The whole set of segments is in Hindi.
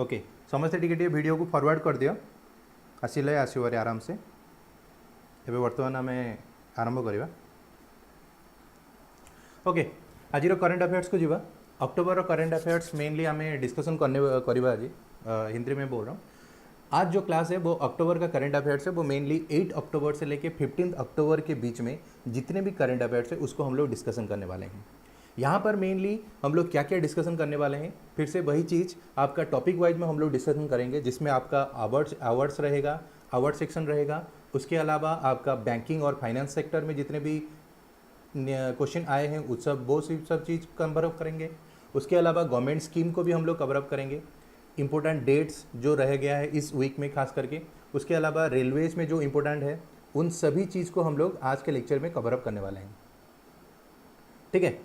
ओके समस्ते टिके वीडियो को फॉरवर्ड कर दियो आसिले आसवे आराम से एबे वर्तमान आम आरंभ करवा। ओके आज करंट अफेयर्स को जीवा। अक्टोबर करंट अफेयर्स मेनली आम डिस्कसन करवा आज हिंदी में बोल रहा हूँ। आज जो क्लास है वो अक्टूबर का करंट अफेयर्स है, वो मेनली 8 अक्टूबर से लेके 15 अक्टूबर के बीच में जितने भी करंट अफेयर्स है उसको हम लोग डिस्कशन करने वाले हैं। यहाँ पर मेनली हम लोग क्या क्या डिस्कशन करने वाले हैं, फिर से वही चीज़ आपका टॉपिक वाइज में हम लोग डिस्कशन करेंगे, जिसमें आपका आवर्ड्स रहेगा, आवर्ड सेक्शन रहेगा। उसके अलावा आपका बैंकिंग और फाइनेंस सेक्टर में जितने भी क्वेश्चन आए हैं उस वो सब चीज़ कवर अप करेंगे। उसके अलावा गवर्नमेंट स्कीम को भी हम लोग कवर अप करेंगे, इम्पोर्टेंट डेट्स जो रह गया है इस वीक में खास करके। उसके अलावा रेलवेज में जो इम्पोर्टेंट है उन सभी चीज़ को हम लोग आज के लेक्चर में कवर अप करने वाले हैं, ठीक है।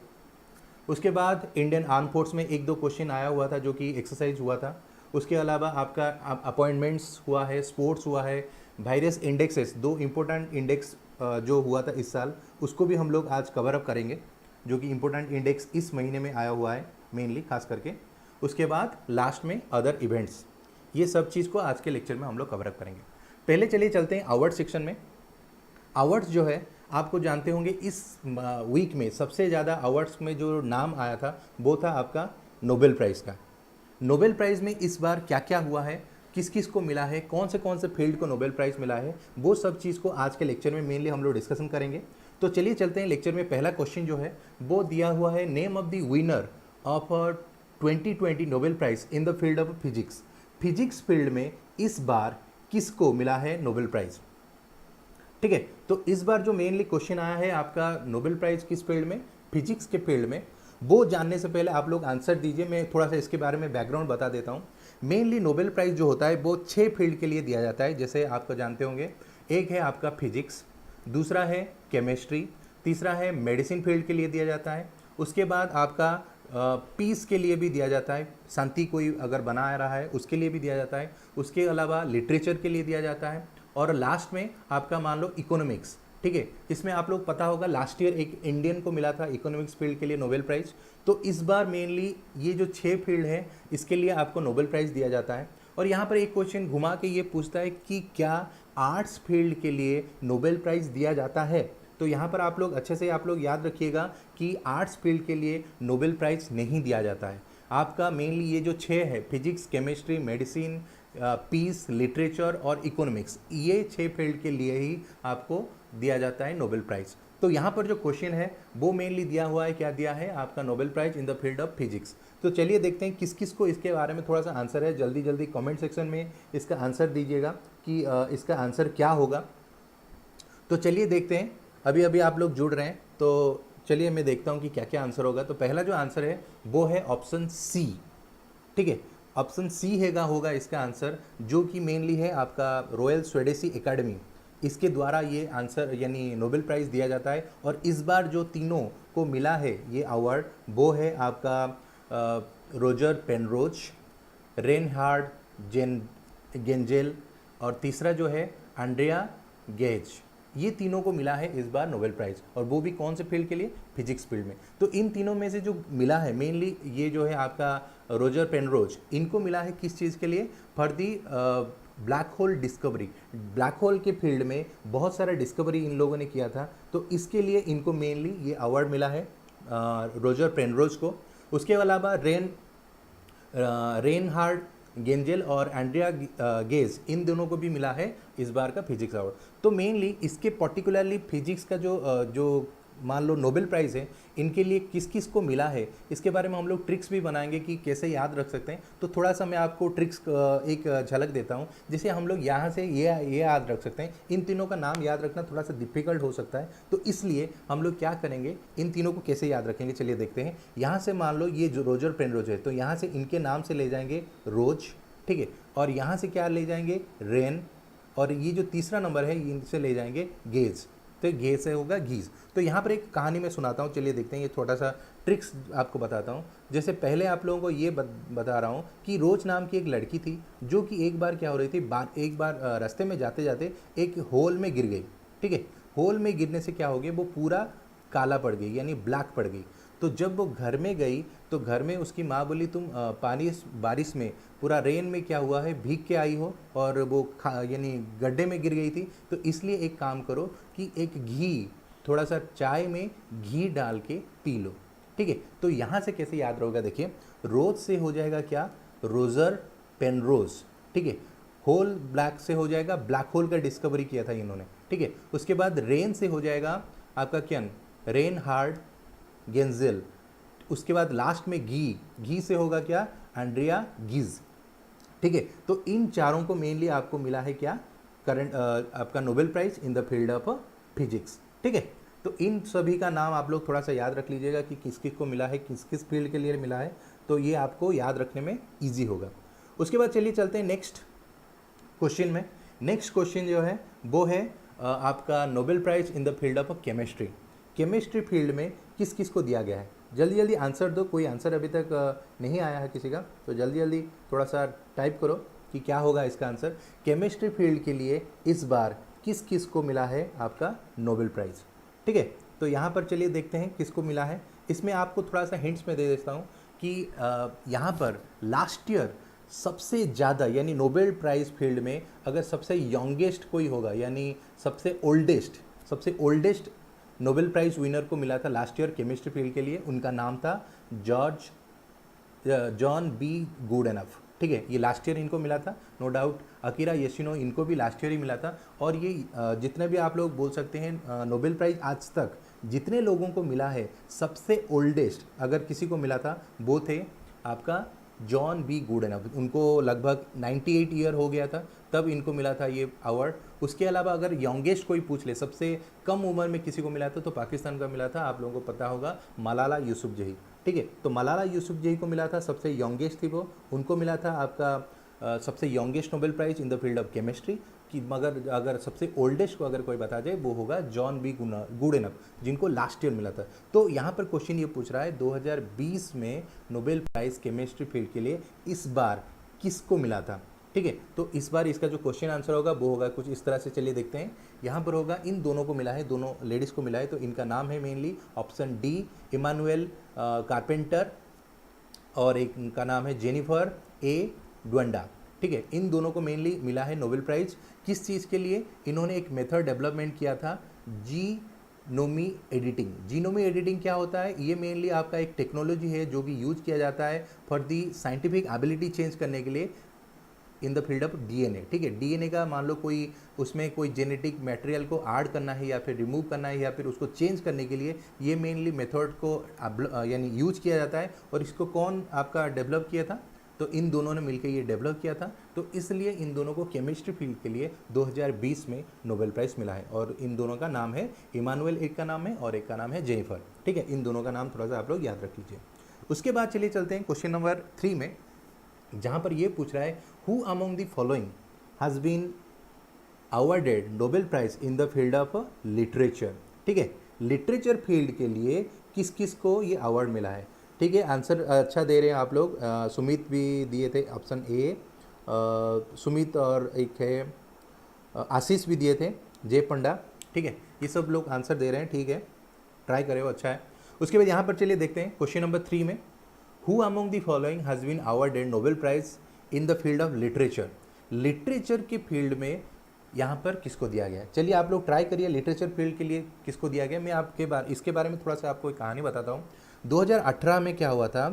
उसके बाद इंडियन आर्म फोर्स में एक दो क्वेश्चन आया हुआ था जो कि एक्सरसाइज हुआ था। उसके अलावा आपका अपॉइंटमेंट्स हुआ है, स्पोर्ट्स हुआ है, वायरस इंडेक्सेस, दो इम्पोर्टेंट इंडेक्स जो हुआ था इस साल उसको भी हम लोग आज कवर अप करेंगे, जो कि इम्पोर्टेंट इंडेक्स इस महीने में आया हुआ है मेनली खास करके। उसके बाद लास्ट में अदर इवेंट्स, ये सब चीज़ को आज के लेक्चर में हम लोग कवर अप करेंगे। पहले चलिए चलते हैं अवार्ड सेक्शन में। अवार्ड्स जो है आपको जानते होंगे इस वीक में सबसे ज़्यादा अवार्ड्स में जो नाम आया था वो था आपका नोबेल प्राइज़ का। नोबेल प्राइज़ में इस बार क्या क्या हुआ है, किस किस को मिला है, कौन से फील्ड को नोबेल प्राइज़ मिला है, वो सब चीज़ को आज के लेक्चर में मेनली हम लोग डिस्कशन करेंगे। तो चलिए चलते हैं लेक्चर में। पहला क्वेश्चन जो है वो दिया हुआ है, name of the winner of 2020 Nobel prize in the field of physics. Physics field में इस बार किसको मिला है नोबेल प्राइज़, ठीक है। तो इस बार जो मेनली क्वेश्चन आया है आपका नोबेल प्राइज़ किस फील्ड में, फिजिक्स के फील्ड में, वो जानने से पहले आप लोग आंसर दीजिए। मैं थोड़ा सा इसके बारे में बैकग्राउंड बता देता हूँ। मेनली नोबेल प्राइज़ जो होता है वो 6 फील्ड के लिए दिया जाता है, जैसे आपको जानते होंगे। एक है आपका फिजिक्स, दूसरा है केमिस्ट्री, तीसरा है मेडिसिन फील्ड के लिए दिया जाता है। उसके बाद आपका पीस के लिए भी दिया जाता है, शांति कोई अगर बना रहा है उसके लिए भी दिया जाता है। उसके अलावा लिटरेचर के लिए दिया जाता है। और लास्ट में आपका मान लो इकोनॉमिक्स, ठीक है। इसमें आप लोग पता होगा लास्ट ईयर एक इंडियन को मिला था इकोनॉमिक्स फील्ड के लिए नोबेल प्राइज़। तो इस बार मेनली ये जो 6 फील्ड है इसके लिए आपको नोबेल प्राइज़ दिया जाता है। और यहाँ पर एक क्वेश्चन घुमा के ये पूछता है कि क्या आर्ट्स फील्ड के लिए नोबेल प्राइज़ दिया जाता है। तो यहाँ पर आप लोग अच्छे से आप लोग याद रखिएगा कि आर्ट्स फील्ड के लिए नोबेल प्राइज़ नहीं दिया जाता है। आपका मेनली ये जो 6 है, physics, chemistry, medicine, peace, literature और इकोनॉमिक्स, ये 6 फील्ड के लिए ही आपको दिया जाता है नोबेल प्राइज़। तो यहाँ पर जो क्वेश्चन है वो मेनली दिया हुआ है, क्या दिया है आपका Nobel prize in the field of physics. तो चलिए देखते हैं किस किस को इसके बारे में थोड़ा सा आंसर है। जल्दी जल्दी कमेंट सेक्शन में इसका आंसर दीजिएगा कि इसका आंसर क्या होगा। तो चलिए देखते हैं, अभी अभी आप लोग जुड़ रहे हैं तो चलिए मैं देखता हूँ कि क्या क्या आंसर होगा। तो पहला जो आंसर है वो है ऑप्शन सी, ठीक है। ऑप्शन सी होगा इसका आंसर, जो कि मेनली है आपका रॉयल स्वीडिश एकेडमी, इसके द्वारा ये आंसर यानी नोबेल प्राइज़ दिया जाता है। और इस बार जो तीनों को मिला है ये अवार्ड वो है आपका रोजर पेनरोज, रेनहार्ड गेंजेल और तीसरा जो है एंड्रिया गेज। ये तीनों को मिला है इस बार नोबेल प्राइज़, और वो भी कौन से फील्ड के लिए, फिजिक्स फील्ड में। तो इन तीनों में से जो मिला है मेनली ये जो है आपका रोजर पेनरोज, इनको मिला है किस चीज़ के लिए, for the black hole discovery. Black hole के फील्ड में बहुत सारा डिस्कवरी इन लोगों ने किया था, तो इसके लिए इनको मेनली ये अवार्ड मिला है रोजर पेनरोज को। उसके अलावा रेनहार्ड गेंजेल और एंड्रिया गेज, इन दोनों को भी मिला है इस बार का फिजिक्स अवार्ड। तो मेनली इसके पर्टिकुलरली फिजिक्स का जो मान लो नोबेल प्राइज़ है, इनके लिए किस किस को मिला है इसके बारे में हम लोग ट्रिक्स भी बनाएंगे कि कैसे याद रख सकते हैं। तो थोड़ा सा मैं आपको ट्रिक्स एक झलक देता हूं, जिसे हम लोग यहाँ से ये याद रख सकते हैं। इन तीनों का नाम याद रखना थोड़ा सा डिफिकल्ट हो सकता है, तो इसलिए हम लोग क्या करेंगे, इन तीनों को कैसे याद रखेंगे चलिए देखते हैं। यहाँ से मान लो ये जो रोजर पेनरोज है, तो यहाँ से इनके नाम से ले जाएंगे रोज, ठीक है। और यहाँ से क्या ले जाएंगे, रेन, और ये जो तीसरा नंबर है इनसे ले जाएंगे गेज, तो गेज से होगा गीज। तो यहाँ पर एक कहानी मैं सुनाता हूँ, चलिए देखते हैं। ये थोड़ा सा ट्रिक्स आपको बताता हूँ। जैसे पहले आप लोगों को ये बता रहा हूँ कि रोज नाम की एक लड़की थी, जो कि एक बार क्या हो रही थी, एक बार रास्ते में जाते जाते एक होल में गिर गई, ठीक है। होल में गिरने से क्या हो गया, वो पूरा काला पड़ गई यानी ब्लैक पड़ गई। तो जब वो घर में गई तो घर में उसकी माँ बोली तुम पानी बारिश में पूरा रेन में क्या हुआ है भीग के आई हो और वो यानी गड्ढे में गिर गई थी, तो इसलिए एक काम करो कि एक घी थोड़ा सा चाय में घी डाल के पी लो। ठीक है, तो यहाँ से कैसे याद रहोगा, देखिए रोज से हो जाएगा क्या, रोजर पेनरोज। ठीक है, होल ब्लैक से हो जाएगा, ब्लैक होल का डिस्कवरी किया था इन्होंने। ठीक है, उसके बाद रेन से हो जाएगा आपका क्या, रेन हार्ड गेंजेल। उसके बाद लास्ट में घी से होगा क्या, एंड्रिया गिज। ठीक है, तो इन चारों को मेनली आपको मिला है क्या, करंट आपका Nobel prize in the field of physics. ठीक है, तो इन सभी का नाम आप लोग थोड़ा सा याद रख लीजिएगा कि किस किस को मिला है, किस किस फील्ड के लिए मिला है, तो ये आपको याद रखने में ईजी होगा। उसके बाद चलिए चलते हैं नेक्स्ट क्वेश्चन में। नेक्स्ट क्वेश्चन जो है वो है आपका Nobel prize in the field of chemistry. Chemistry field में किस किस को दिया गया है, जल्दी जल्दी आंसर दो। कोई आंसर अभी तक नहीं आया है किसी का, तो जल्दी जल्दी थोड़ा सा टाइप करो कि क्या होगा इसका आंसर। केमिस्ट्री फील्ड के लिए इस बार किस किस को मिला है आपका नोबेल प्राइज़। ठीक है, तो यहाँ पर चलिए देखते हैं किसको मिला है। इसमें आपको थोड़ा सा हिंट्स में दे देता हूँ कि यहाँ पर लास्ट ईयर सबसे ज़्यादा यानी नोबेल प्राइज़ फील्ड में अगर सबसे यंगेस्ट कोई होगा यानी सबसे ओल्डेस्ट नोबेल प्राइज़ विनर को मिला था लास्ट ईयर केमिस्ट्री फील्ड के लिए, उनका नाम था जॉन बी गुडएनफ। ठीक है, ये लास्ट ईयर इनको मिला था, नो डाउट। अकीरा योशिनो इनको भी लास्ट ईयर ही मिला था। और ये जितने भी आप लोग बोल सकते हैं नोबेल प्राइज़ आज तक जितने लोगों को मिला है, सबसे ओल्डेस्ट अगर किसी को मिला था वो थे आपका जॉन बी गुडएनफ। उनको लगभग 98 ईयर हो गया था तब इनको मिला था ये अवार्ड। उसके अलावा अगर यंगेस्ट कोई पूछ ले, सबसे कम उम्र में किसी को मिला था, तो पाकिस्तान का मिला था, आप लोगों को पता होगा, मलाला यूसुफजई। ठीक है, तो मलाला यूसुफजई को मिला था, सबसे यंगेस्ट थी वो, उनको मिला था आपका सबसे youngest Nobel prize in the field of chemistry. कि मगर अगर सबसे ओल्डेस्ट को अगर कोई बता जाए वो होगा जॉन बी गुडएनफ, जिनको लास्ट ईयर मिला था। तो यहाँ पर क्वेश्चन ये पूछ रहा है 2020 में नोबेल प्राइज़ केमिस्ट्री फील्ड के लिए इस बार किसको मिला था। ठीक है, तो इस बार इसका जो क्वेश्चन आंसर होगा वो होगा कुछ इस तरह से। चलिए देखते हैं, यहाँ पर होगा इन दोनों को मिला है, दोनों लेडीज़ को मिला है, तो इनका नाम है mainly option D Emmanuelle Charpentier, और एक का नाम है जेनिफर ए ड्वेंडा। ठीक है, इन दोनों को मेनली मिला है नोबेल प्राइज़। किस चीज़ के लिए, इन्होंने एक मेथड डेवलपमेंट किया था जीनोमी एडिटिंग। जीनोमी एडिटिंग क्या होता है, ये मेनली आपका एक टेक्नोलॉजी है जो कि यूज किया जाता है for the scientific ability change करने के लिए इन द फील्ड ऑफ डीएनए। ठीक है, डीएनए का मान लो कोई उसमें कोई जेनेटिक मटेरियल को ऐड करना है या फिर रिमूव करना है या फिर उसको चेंज करने के लिए ये मेनली मेथड को यानी यूज किया जाता है। और इसको कौन आपका डेवलप किया था, तो इन दोनों ने मिलकर ये डेवलप किया था, तो इसलिए इन दोनों को केमिस्ट्री फील्ड के लिए 2020 में नोबेल प्राइज़ मिला है। और इन दोनों का नाम है इमानुएल, एक का नाम है और एक का नाम है जेनिफर। ठीक है, इन दोनों का नाम थोड़ा सा आप लोग याद रख लीजिए। उसके बाद चलिए चलते हैं क्वेश्चन नंबर 3 में, जहाँ पर ये पूछ रहा है who among the following has been awarded Nobel prize in the field of literature. ठीक है, लिटरेचर फील्ड के लिए किस किस को ये अवार्ड मिला है। ठीक है, आंसर अच्छा दे रहे हैं आप लोग। सुमित भी दिए थे ऑप्शन ए, सुमित, और एक है आशीष भी दिए थे, जय पंडा। ठीक है, ये सब लोग आंसर दे रहे हैं, ठीक है, ट्राई करें, अच्छा है। उसके बाद यहाँ पर चलिए देखते हैं क्वेश्चन नंबर 3 में, who among the following has been awarded Nobel prize in the field of literature. Literature के फील्ड में यहाँ पर किसको दिया गया है। चलिए आप लोग ट्राई करिए, लिटरेचर फील्ड के लिए किसको दिया गया। मैं इसके बारे में थोड़ा सा आपको एक कहानी बताता हूँ। 2018 में क्या हुआ था,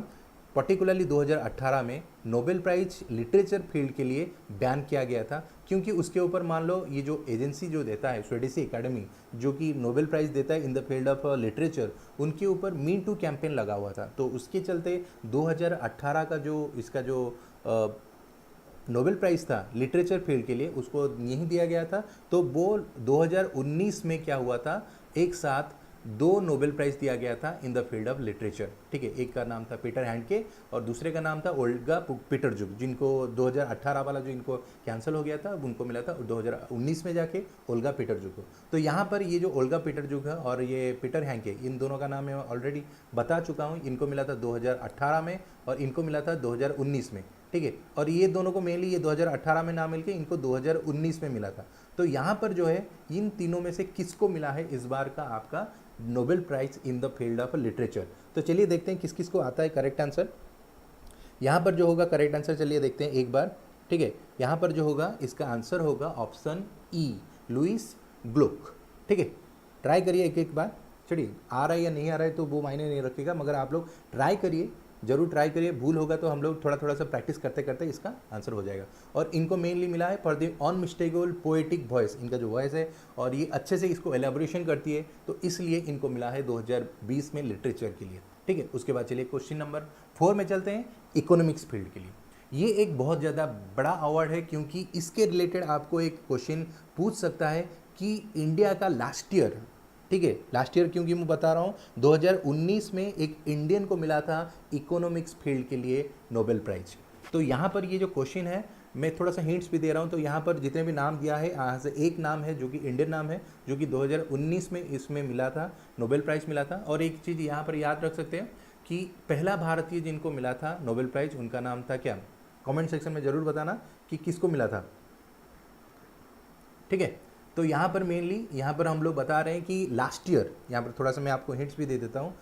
पर्टिकुलरली 2018 में नोबेल प्राइज़ लिटरेचर फील्ड के लिए बैन किया गया था, क्योंकि उसके ऊपर मान लो ये जो एजेंसी जो देता है स्वीडिश एकेडमी, जो कि नोबेल प्राइज़ देता है इन द फील्ड ऑफ लिटरेचर, उनके ऊपर मीन टू कैंपेन लगा हुआ था। तो उसके चलते 2018 का जो इसका जो नोबेल प्राइज़ था लिटरेचर फील्ड के लिए उसको नहीं दिया गया था। तो वो 2019 में क्या हुआ था, एक साथ 2 नोबेल प्राइज़ दिया गया था इन द फील्ड ऑफ लिटरेचर। ठीक है, एक का नाम था पीटर हैंडके और दूसरे का नाम था ओल्गा पीटरजुक, जिनको 2018 वाला जो इनको कैंसिल हो गया था उनको मिला था 2019 में जाके ओल्गा पीटरजुक को। तो यहाँ पर ये जो ओल्गा पीटरजुक है और ये पीटर हैंडके, इन दोनों का नाम मैं ऑलरेडी बता चुका हूँ। इनको मिला था 2018 में और इनको मिला था 2019 में। ठीक है, और ये दोनों को मेनली ये 2018 में ना मिलके इनको 2019 में मिला था। तो यहाँ पर जो है इन तीनों में से किसको मिला है इस बार का आपका Nobel prize in the field of literature. तो चलिए देखते हैं किस किस को आता है करेक्ट आंसर। यहाँ पर जो होगा करेक्ट आंसर, चलिए देखते हैं एक बार, ठीक है। यहाँ पर जो होगा इसका आंसर होगा ऑप्शन ई, लुइस ग्लुक, ठीक है। ट्राई करिए एक एक बार, चलिए आ रहा है या नहीं आ रहा है तो वो मायने नहीं रखेगा, मगर आप लोग ट्राई करिए, जरूर ट्राई करिए। भूल होगा तो हम लोग थोड़ा थोड़ा सा प्रैक्टिस करते करते इसका आंसर हो जाएगा। और इनको मेनली मिला है for the unmistakable poetic voice, इनका जो वॉइस है और ये अच्छे से इसको एलेबोरेशन करती है, तो इसलिए इनको मिला है 2020 में लिटरेचर के लिए, ठीक है। उसके बाद चलिए क्वेश्चन नंबर 4 में चलते हैं, इकोनॉमिक्स फील्ड के लिए। ये एक बहुत ज़्यादा बड़ा अवार्ड है, क्योंकि इसके रिलेटेड आपको एक क्वेश्चन पूछ सकता है कि इंडिया का लास्ट ईयर, ठीक है, लास्ट ईयर क्योंकि मैं बता रहा हूँ 2019 में एक इंडियन को मिला था इकोनॉमिक्स फील्ड के लिए नोबेल प्राइज। तो यहाँ पर ये जो क्वेश्चन है, मैं थोड़ा सा हिंट्स भी दे रहा हूँ। तो यहाँ पर जितने भी नाम दिया है, यहाँ से एक नाम है जो कि इंडियन नाम है, जो कि 2019 में इसमें मिला था, नोबेल प्राइज़ मिला था। और एक चीज़ यहाँ पर याद रख सकते हैं कि पहला भारतीय जिनको मिला था नोबेल प्राइज़, उनका नाम था क्या? कमेंट सेक्शन में ज़रूर बताना कि किसको मिला था, ठीक है। तो यहाँ पर मेनली यहाँ पर हम लोग बता रहे हैं कि लास्ट ईयर, यहाँ पर थोड़ा सा मैं आपको हिंट्स भी दे देता हूँ,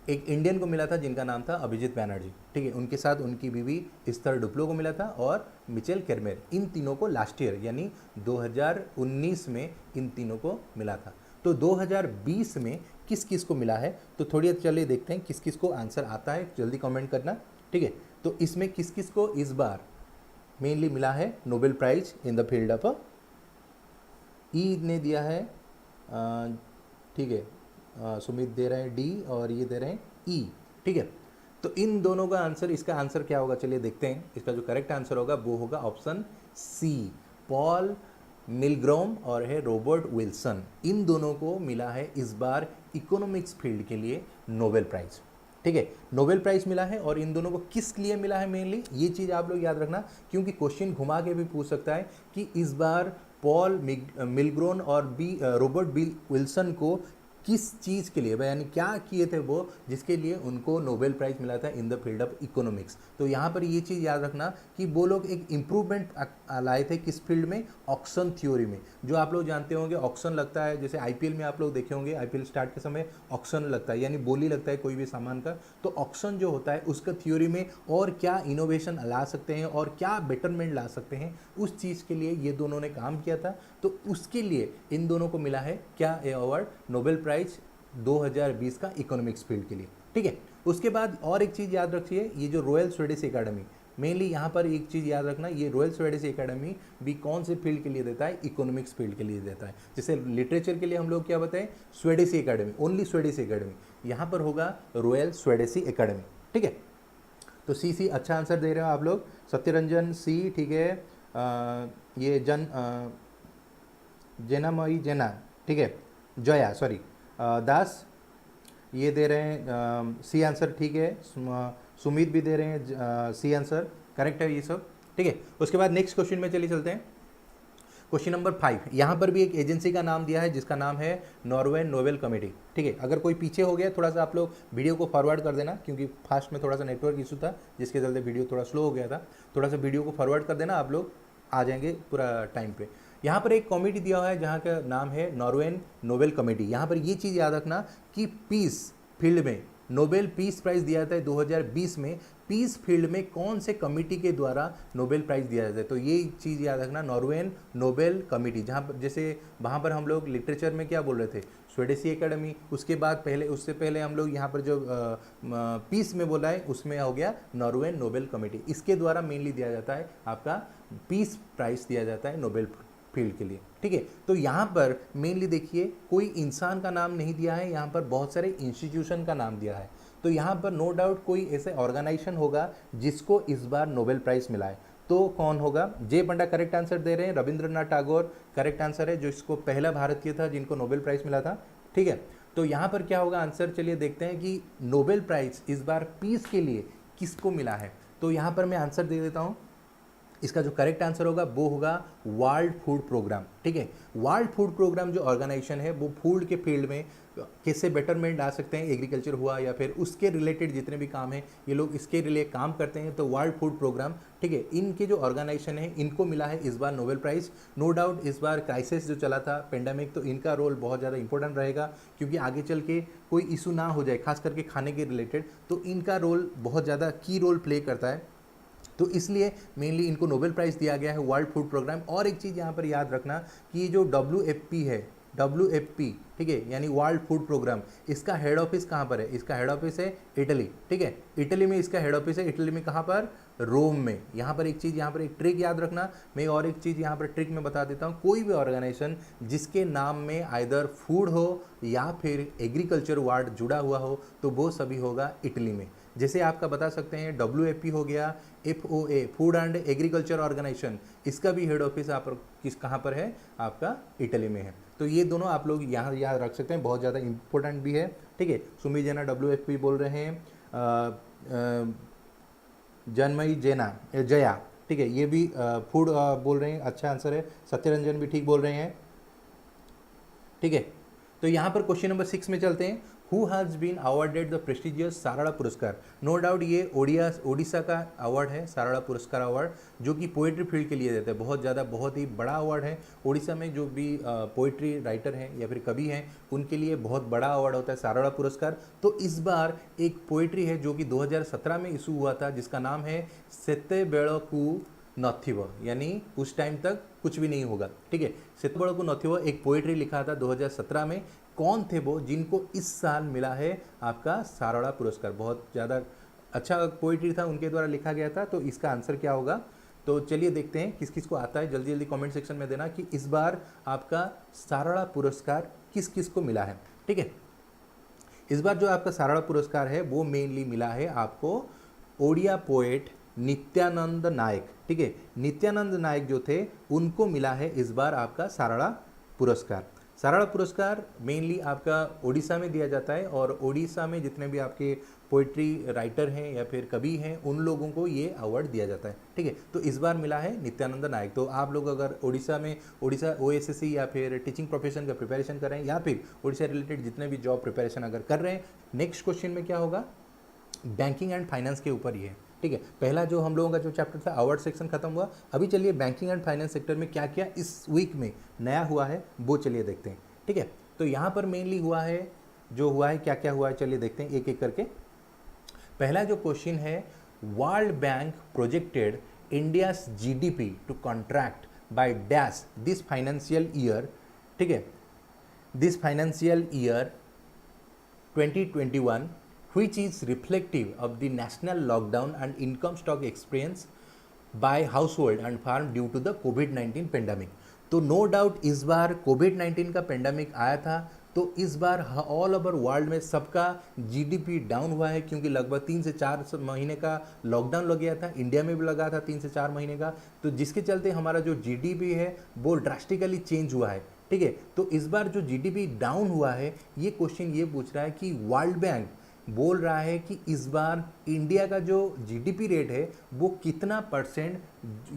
एक इंडियन को मिला था जिनका नाम था अभिजीत बैनर्जी, ठीक है। उनके साथ उनकी बीवी इस्थर डुप्लो को मिला था और मिचेल केरमेर, इन तीनों को लास्ट ईयर यानी 2019 में इन तीनों को मिला था। तो 2020 में किस किस को मिला है, तो थोड़ी चलिए देखते हैं किस किस को आंसर आता है, जल्दी कमेंट करना, ठीक है। तो इसमें किस किस को इस बार मेनली मिला है Nobel prize in the field of, ई ने दिया है, ठीक है, सुमित दे रहे हैं डी और ये दे रहे हैं ई, ठीक है। तो इन दोनों का आंसर, इसका आंसर क्या होगा चलिए देखते हैं। इसका जो करेक्ट आंसर होगा वो होगा ऑप्शन सी, पॉल मिलग्रॉम और है रॉबर्ट विल्सन। इन दोनों को मिला है इस बार इकोनॉमिक्स फील्ड के लिए नोबेल प्राइज, ठीक है। नोबेल प्राइज मिला है और इन दोनों को किस लिए मिला है मेनली, ये चीज़ आप लोग याद रखना, क्योंकि क्वेश्चन घुमा के भी पूछ सकता है कि इस बार पॉल मिलग्रोन और रॉबर्ट विल्सन को किस चीज़ के लिए, यानी क्या किए थे वो, जिसके लिए उनको नोबेल प्राइज़ मिला था इन द फील्ड ऑफ इकोनॉमिक्स। तो यहाँ पर ये चीज़ याद रखना कि वो लोग एक इम्प्रूवमेंट लाए थे किस फील्ड में, ऑक्शन थ्योरी में। जो आप लोग जानते होंगे ऑक्शन लगता है, जैसे आईपीएल में आप लोग देखे होंगे, आईपीएल स्टार्ट के समय ऑक्शन लगता है, यानी बोली लगता है कोई भी सामान का। तो ऑक्शन जो होता है उसका थ्योरी में और क्या इनोवेशन ला सकते हैं और क्या बेटरमेंट ला सकते हैं, उस चीज़ के लिए ये दोनों ने काम किया था। तो उसके लिए इन दोनों को मिला है क्या ये अवार्ड, नोबेल प्राइज 2020 का इकोनॉमिक्स फील्ड के लिए, ठीक है। उसके बाद और एक चीज़ याद रखिए, ये जो रॉयल स्वीडिश एकेडमी, मेनली यहाँ पर एक चीज़ याद रखना, ये रॉयल स्वीडिश एकेडमी भी कौन से फील्ड के लिए देता है, इकोनॉमिक्स फील्ड के लिए देता है। जैसे लिटरेचर के लिए हम लोग क्या बताएं, Swedish academy, only Swedish academy, यहाँ पर होगा रॉयल स्वीडिश एकेडमी, ठीक है। तो सी अच्छा आंसर दे रहे हो आप लोग, सत्यरंजन सी, ठीक है। ये जेनामयी जेना, ठीक है, जया सॉरी दास ये दे रहे हैं सी आंसर, ठीक है। सुमित भी दे रहे हैं सी आंसर, करेक्ट है ये सब, ठीक है। उसके बाद नेक्स्ट क्वेश्चन में चलिए चलते हैं, क्वेश्चन नंबर 5। यहाँ पर भी एक एजेंसी का नाम दिया है जिसका नाम है नॉर्वे नोबेल कमेटी, ठीक है। अगर कोई पीछे हो गया थोड़ा सा आप लोग वीडियो को फॉरवर्ड कर देना, क्योंकि फास्ट में थोड़ा सा नेटवर्क इशू था जिसके चलते वीडियो थोड़ा स्लो हो गया था। थोड़ा सा वीडियो को फॉरवर्ड कर देना, आप लोग आ जाएंगे पूरा टाइम पे। यहाँ पर एक कमेटी दिया हुआ है जहाँ का नाम है नॉर्वेन नोबेल कमेटी। यहाँ पर ये चीज़ याद रखना कि पीस फील्ड में नोबेल पीस प्राइज़ दिया जाता है 2020 में, पीस फील्ड में कौन से कमेटी के द्वारा नोबेल प्राइज़ दिया जाता है, तो ये चीज़ याद रखना, नॉर्वेन नोबेल कमेटी। जहाँ पर जैसे वहाँ पर हम लोग लिटरेचर में क्या बोल रहे थे, स्वीडिश एकेडमी, उसके बाद पहले उससे पहले हम लोग यहाँ पर जो पीस में बोला है उसमें हो गया नॉर्वेन नोबेल कमेटी। इसके द्वारा मेनली दिया जाता है आपका पीस प्राइज़ दिया जाता है नोबेल फील्ड के लिए, ठीक है। तो यहाँ पर मेनली देखिए कोई इंसान का नाम नहीं दिया है, यहाँ पर बहुत सारे इंस्टीट्यूशन का नाम दिया है। तो यहाँ पर नो डाउट कोई ऐसे ऑर्गेनाइजेशन होगा जिसको इस बार नोबेल प्राइज़ मिला है। तो कौन होगा, जे पंडा करेक्ट आंसर दे रहे हैं, रविंद्रनाथ टैगोर करेक्ट आंसर है, जो इसको पहला भारतीय था जिनको नोबेल प्राइज़ मिला था, ठीक है। तो यहाँ पर क्या होगा आंसर, चलिए देखते हैं कि नोबेल प्राइज़ इस बार पीस के लिए किसको मिला है। तो यहाँ पर मैं आंसर दे देता हूँ, इसका जो करेक्ट आंसर होगा वो होगा वर्ल्ड फूड प्रोग्राम। ठीक है, वर्ल्ड फूड प्रोग्राम जो ऑर्गेनाइजेशन है वो फूड के फील्ड में कैसे बेटरमेंट आ सकते हैं, एग्रीकल्चर हुआ या फिर उसके रिलेटेड जितने भी काम हैं ये लोग इसके लिए काम करते हैं। तो वर्ल्ड फूड प्रोग्राम, ठीक है, इनके जो ऑर्गेनाइजेशन है इनको मिला है इस बार नोबेल प्राइज़। नो डाउट इस बार क्राइसिस जो चला था पेंडेमिक, तो इनका रोल बहुत ज़्यादा इंपॉर्टेंट रहेगा, क्योंकि आगे चल के कोई इशू ना हो जाए खास करके खाने के रिलेटेड, तो इनका रोल बहुत ज़्यादा की रोल प्ले करता है। तो इसलिए मेनली इनको नोबेल प्राइज़ दिया गया है वर्ल्ड फूड प्रोग्राम। और एक चीज़ यहाँ पर याद रखना कि ये जो WFP है, WFP, ठीक है, यानी वर्ल्ड फूड प्रोग्राम, इसका हेड ऑफिस कहाँ पर है? इसका हेड ऑफिस है इटली। ठीक है, इटली में इसका हेड ऑफिस है। इटली में कहाँ पर? रोम में। यहाँ पर एक चीज़, यहाँ पर एक ट्रिक याद रखना, मैं और एक चीज़ यहाँ पर ट्रिक में बता देता हूँ। कोई भी ऑर्गेनाइजेशन जिसके नाम में आइदर फूड हो या फिर एग्रीकल्चर वर्ड जुड़ा हुआ हो तो वो सभी होगा इटली में। जैसे आपका बता सकते हैं WFP हो गया, FOA food and agriculture organisation, इसका भी हेड ऑफिस आप कहाँ पर है? आपका इटली में है। तो ये दोनों आप लोग यहाँ याद रख सकते हैं, बहुत ज़्यादा इंपॉर्टेंट भी है। ठीक है, सुमी जैना WFP बोल रहे हैं, जनमयी जया, ठीक है, ये भी फूड बोल रहे हैं, अच्छा आंसर है। सत्यरंजन भी ठीक बोल रहे हैं। ठीक है, तो यहाँ पर क्वेश्चन नंबर 6 में चलते हैं। Who has been awarded the prestigious सारड़ा पुरस्कार? नो डाउट ये ओडिशा का अवार्ड है, सारड़ा पुरस्कार अवार्ड, जो कि पोइट्री फील्ड के लिए देते हैं। बहुत ही बड़ा अवार्ड है। ओडिशा में जो भी पोइट्री राइटर हैं या फिर कवि हैं उनके लिए बहुत बड़ा अवार्ड होता है सारड़ा पुरस्कार। तो इस बार एक पोइट्री है जो कि 2017 में इशू हुआ था, जिसका नाम है सेते बेळकु नथिव, यानी उस टाइम तक कुछ भी नहीं होगा। ठीक है, सेते बेळकु नथिव एक पोइट्री लिखा था 2017 में। कौन थे वो जिनको इस साल मिला है आपका सारड़ा पुरस्कार? बहुत ज़्यादा अच्छा पोइट्री था, उनके द्वारा लिखा गया था। तो इसका आंसर क्या होगा? तो चलिए देखते हैं किस किस को आता है। जल्दी जल्दी कमेंट सेक्शन में देना कि इस बार आपका सारड़ा पुरस्कार किस किस को मिला है। ठीक है, इस बार जो आपका सारड़ा पुरस्कार है वो मेनली मिला है आपको ओडिया पोएट नित्यानंद नायक। ठीक है, नित्यानंद नायक जो थे उनको मिला है इस बार आपका सारड़ा पुरस्कार। सारड़ा पुरस्कार मेनली आपका ओडिशा में दिया जाता है, और ओडिशा में जितने भी आपके पोइट्री राइटर हैं या फिर कवि हैं उन लोगों को ये अवार्ड दिया जाता है। ठीक है, तो इस बार मिला है नित्यानंद नायक। तो आप लोग अगर ओडिशा OSSC या फिर टीचिंग प्रोफेशन का प्रिपरेशन कर रहे हैं या फिर ओडिशा रिलेटेड जितने भी जॉब प्रिपरेशन अगर कर रहे हैं, नेक्स्ट क्वेश्चन में क्या होगा? बैंकिंग एंड फाइनेंस के ऊपर ही है। ठीक है, पहला जो हम लोगों का जो चैप्टर था अवार्ड सेक्शन खत्म हुआ। अभी चलिए बैंकिंग एंड फाइनेंस सेक्टर में क्या क्या इस वीक में नया हुआ है वो चलिए देखते हैं। ठीक है, तो यहाँ पर मेनली हुआ है, क्या क्या हुआ है चलिए देखते हैं एक एक करके। पहला जो क्वेश्चन है, World Bank projected India's GDP to contract by dash this financial year. ठीक है, this financial year 2021 which is reflective of the national lockdown and income shock experienced by household and farm due to the COVID-19 pandemic। तो नो डाउट इस बार COVID-19 का पेंडेमिक आया था, तो इस बार ऑल ओवर वर्ल्ड में सबका GDP डाउन हुआ है, क्योंकि लगभग 3 से 4 महीने का लॉकडाउन लग गया था। इंडिया में भी लगा था 3 से 4 महीने का, तो जिसके चलते हमारा जो GDP है वो ड्रास्टिकली चेंज हुआ है। ठीक है, तो इस बार जो GDP डाउन हुआ है, ये क्वेश्चन ये पूछ रहा है कि वर्ल्ड बैंक बोल रहा है कि इस बार इंडिया का जो GDP रेट है वो कितना परसेंट